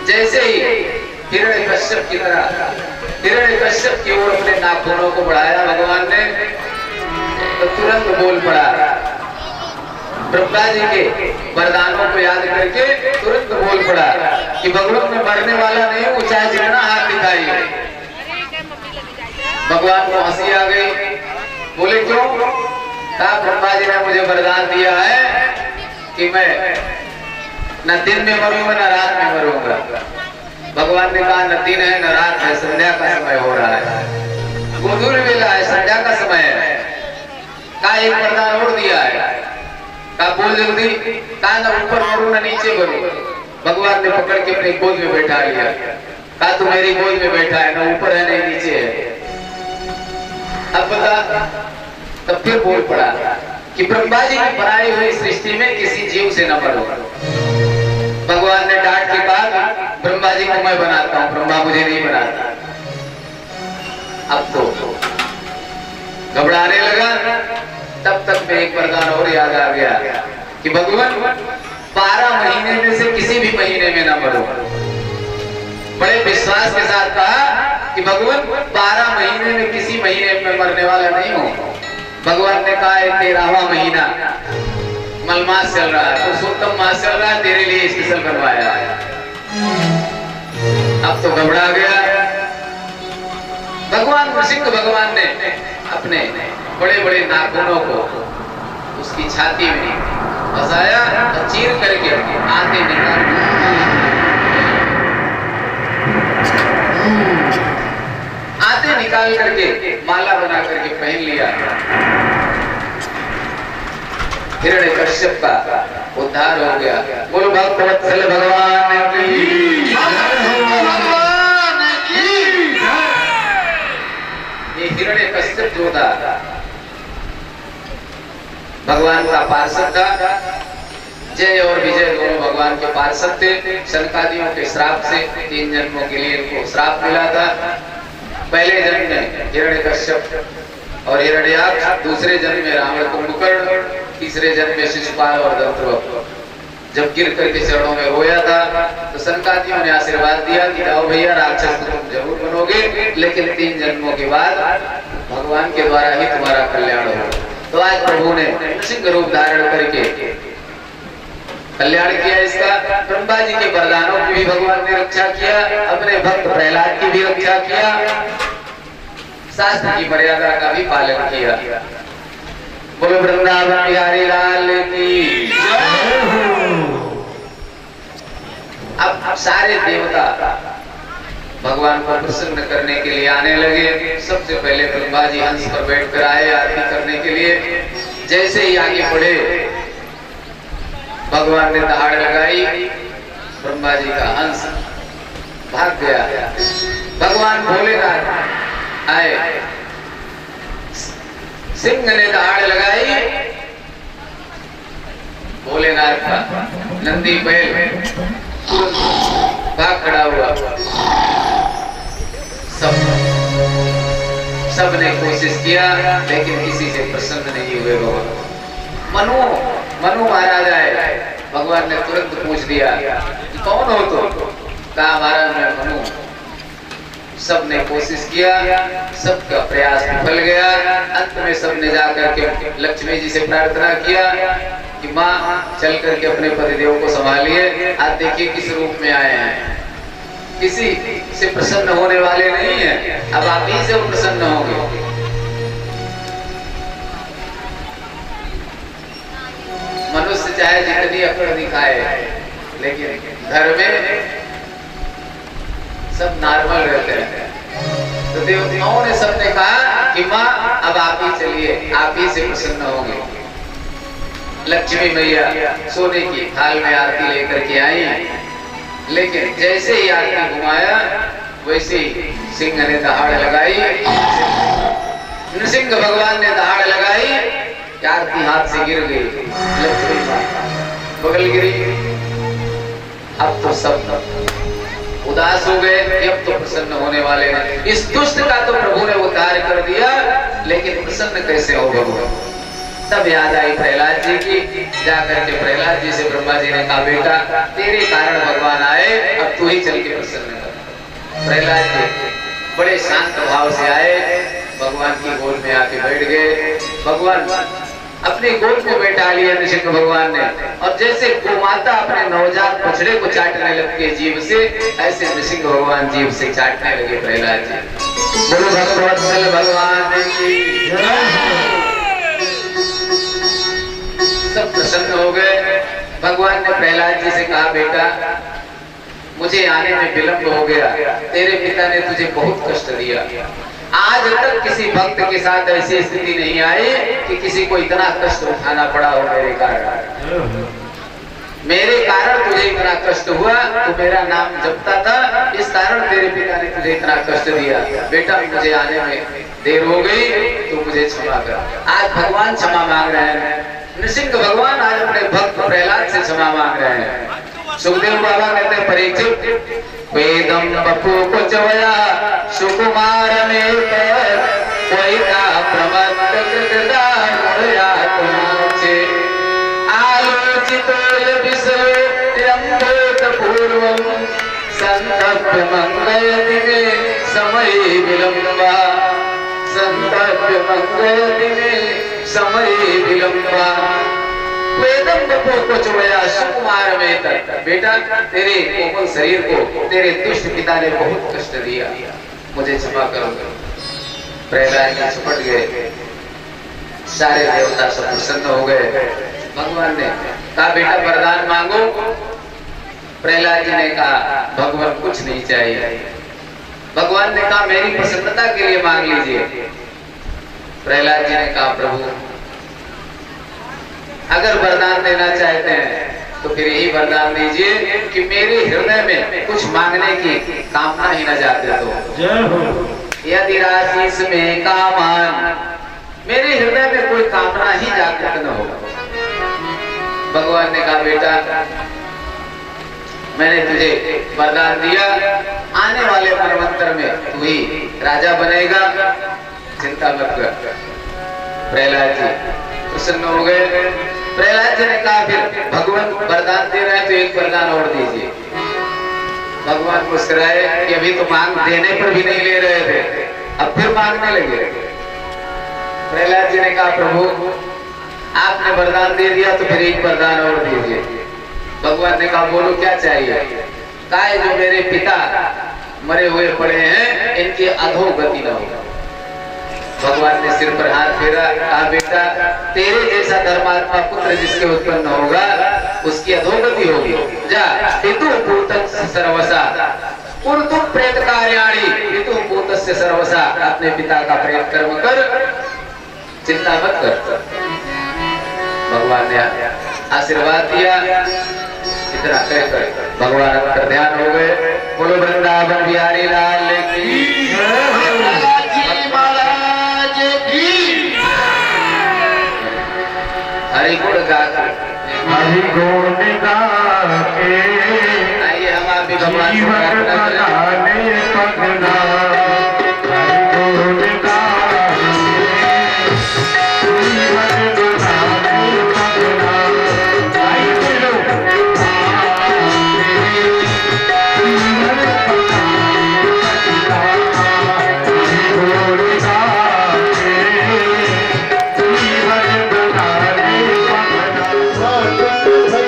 S1: जैसे ही हिरण्यकश्यप की तरह हिरण्यकश्यप की ओर अपने नाखूनों को बढ़ाया भगवान ने तो तुरंत बोल पड़ा। ब्रह्मा जी के वरदानों को याद करके तुरंत बोल पड़ा कि भगवान मैं मरने वाला नहीं हूँ, चाहे जितना हाथ दिखाइए। भगवान को हंसी आ गई। बोले क्यों? कहा ब्रह्मा जी ने मुझे वरदान दिया है कि मैं न दिन में मरूंगा न रात में मरूंगा। भगवान ने कहा न दिन है न रात है, संध्या का समय हो रहा है, गोधूल वेला है, संध्या का समय है। कहा एक वरदान और दिया है। कहा बोल जल्दी। कहा न ऊपर मरू न नीचे मरू। भगवान ने पकड़ के अपनी गोद में बैठा लिया। कहा तू मेरी गोद में बैठा है, न ऊपर है न नीचे है। अब बता। तब फिर बोल पड़ा कि ब्रह्मा जी की बनाई हुई सृष्टि में किसी जीव से न मरो। भगवान ने डांट के कहा ब्रह्मा जी को मैं बनाता हूँ, ब्रह्मा मुझे नहीं बनाता। अब तो घबराने लगा। तब तक में एक वरदान और याद आ गया कि भगवान 12 महीने में से किसी भी महीने में ना मरो। बड़े विश्वास के साथ कहा कि भगवान 12 महीने में किसी महीने में मरने वाला नहीं हूँ। भगवान ने कहा 13वां महीना मलमास चल रहा है, पुरुषोत्तम मास चल रहा है, तेरे लिए स्पेशल बनवाया है। अब तो घबरा गया। भगवान नृसिंह भगवान ने अपने बड़े बड़े नाखूनों को उसकी छाती में फंसाया और चीर करके आते निकाल करके माला बना करके पहन लिया। हिरण्यकश्यप का उद्धार हो गया। बोलो भक्तवत्सल भगवान की। ये हिरण्यकश्यप जो था भगवान का पार्षद था। जय और विजय दोनों भगवान के पार्षद थे। शनकादियों के श्राप से 3 जन्मों के लिए इनको श्राप मिला था। पहले जन्म में हिरण्यकश्यप और हिरण्याक्ष, दूसरे जन्म में रावण कुंभकर्ण, तीसरे जन्म में शिशुपाल और दंतवक्र। जब गिर करके चरणों में रोया था तो सनकादियों ने आशीर्वाद दिया कि जाओ भैया, राक्षस तो तुम जरूर बनोगे, लेकिन 3 जन्मों के बाद भगवान के द्वारा ही तुम्हारा कल्याण होगा। तो आज प्रभु ने सिंह रूप धारण करके कल्याण किया इसका। ब्रह्मा जी के वरदानों की भी भगवान ने रक्षा किया, अपने भक्त प्रहलाद की भी रक्षा किया, शास्त्र की मर्यादा का भी पालन किया। बोलो वृंदावन बिहारी लाल की। अब सारे देवता भगवान को प्रसन्न करने के लिए आने लगे। सबसे पहले ब्रह्मा जी हंस पर बैठकर आए आरती करने के लिए। जैसे ही आगे बढ़े भगवान ने दहाड़ लगाई, ब्रह्मा जी का हंस भाग गया। भगवान भोलेनाथ आए, सिंह ने दहाड़ लगाई, भोलेनाथ का नंदी बैल भाग खड़ा हुआ। सब ने कोशिश किया लेकिन किसी से प्रसन्न नहीं हुए भगवान। मनु महाराज आए, भगवान ने तुरंत पूछ दिया कि कौन हो तो? कहा महाराज मैं मनु। सबने कोशिश किया, सबका प्रयास विफल गया। अंत में सबने जाकर के लक्ष्मी जी से प्रार्थना किया कि माँ चल करके अपने पतिदेव को संभालिए। आज देखिए किस रूप में आए हैं, किसी से प्रसन्न होने वाले नहीं है, अब आप ही से प्रसन्न होंगे। मनुष्य चाहे जितनी अकड़ दिखाए, लेकिन घर में सब नॉर्मल रहते हैं। तो देवताओं ने सबने कहा कि माँ अब आप ही चलिए, आप ही से प्रसन्न होंगे। लक्ष्मी मैया सोने की थाल में आरती लेकर के आई, लेकिन जैसे ही आरती घुमाया वैसे ही सिंह ने दहाड़ लगाई। नृसिंह भगवान ने दहाड़ लगाई, आरती हाथ से गिर गई, लक्ष्मी बगल गिरी। अब तो सब उदास हो गए, अब तो प्रसन्न होने वाले हैं। इस दुष्ट का तो प्रभु ने उद्धार कर दिया, लेकिन प्रसन्न कैसे हो भगवान? तब याद आई प्रहलाद जी की। जाकर के प्रहलाद जी से ब्रह्मा जी ने कहा बेटा तेरे कारण भगवान आए, अब तू ही चल के प्रसन्न कर। प्रहलाद जी बड़े शांत भाव से आए, भगवान की गोद में आके बैठ गए। भगवान अपनी गोद में बैठा लिया नृसिंह भगवान ने, और जैसे गोमाता अपने नवजात बछड़े को चाटने लगती है जीभ से, ऐसे नृसिंह भगवान जीभ से चाटने लगे प्रहलाद जी। बोलो भक्तवत्सल भगवान की। सब प्रसन्न हो गए। भगवान ने प्रहलाद जी से कहा बेटा मुझे आने में विलंब हो गया, तेरे पिता ने तुझे बहुत कष्ट दिया। आज तक किसी भक्त के साथ ऐसी स्थिति नहीं आई कि किसी को इतना कष्ट उठाना पड़ा हो मेरे कारण। मेरे कारण तुझे इतना कष्ट हुआ, तो मेरा नाम जपता था, इस कारण तेरे पिता ने तुझे इतना कष्ट दिया। बेटा मुझे आने में देर हो गई तो मुझे क्षमा कर। आज भगवान क्षमा मांग रहे हैं। नृसिंह भगवान आज अपने भक्त प्रहलाद से क्षमा मांग रहे हैं। सुखदेव बाबा कहते हैं परीक्षित वेदम बपू को चवया सुकुमार में कोई का प्रमत्त कृतदा मुड़या तुमसे आलोचित विषयम्भूत पूर्वम संतप्य मंगयति में समय विलंबा संतप्य मंगयति में समय विलंबा। वेदम बपू को चुवया सुकुमार में तक बेटा तेरे कोमल शरीर को तेरे दुष्ट पिता ने बहुत कष्ट दिया, मुझे क्षमा करो। प्रहलाद जी छपट गए, सारे देवता सब प्रसन्न हो गए। भगवान ने कहा बेटा वरदान मांगो। प्रहलाद जी ने कहा भगवान कुछ नहीं चाहिए। भगवान ने कहा मेरी प्रसन्नता के लिए मांग लीजिए। प्रहलाद जी ने कहा प्रभु अगर वरदान देना चाहते हैं तो फिर यही वरदान दीजिए कि मेरे हृदय में कुछ मांगने की कामना ही न जाते तो। यदि राशीस में कामान, मेरे हृदय में कोई कामना ही जागृत न हो। भगवान ने कहा बेटा मैंने तुझे वरदान दिया, आने वाले मनवंतर में तू ही राजा बनेगा, चिंता मत कर। प्रहलाद जी प्रसन्न हो गए। प्रहलाद जी ने कहा फिर भगवान वरदान दे रहे हैं तो एक वरदान और दीजिए। भगवान मुस्कुराए कि अभी तो मांग देने पर भी नहीं ले रहे थे, अब फिर मांगने लगे। प्रहलाद जी ने कहा प्रभु आपने वरदान दे दिया तो फिर एक वरदान और दीजिए। भगवान ने कहा बोलो क्या चाहिए। कहा जो मेरे पिता मरे हुए पड़े हैं इनकी अधोगति न हो। भगवान ने सिर पर हाथ फेरा, कहा बेटा तेरे जैसा धर्मात्मा पुत्र जिसके उत्पन्न होगा उसकी अधोगति होगी। जा पितु पूतस्य सर्वसा पुरतु प्रेत कार्याणि पितु पूतस्य सर्वसा, अपने पिता का प्रेत कर्म कर, चिंता मत कर। भगवान ने आशीर्वाद दिया। इतना कहकर भगवान पर ध्यान हो गए। बोलो वृंदावन बिहारी लाल की हरि गुण गाकर
S2: हरि गुण गाके
S1: आइए हम आप भी भगवान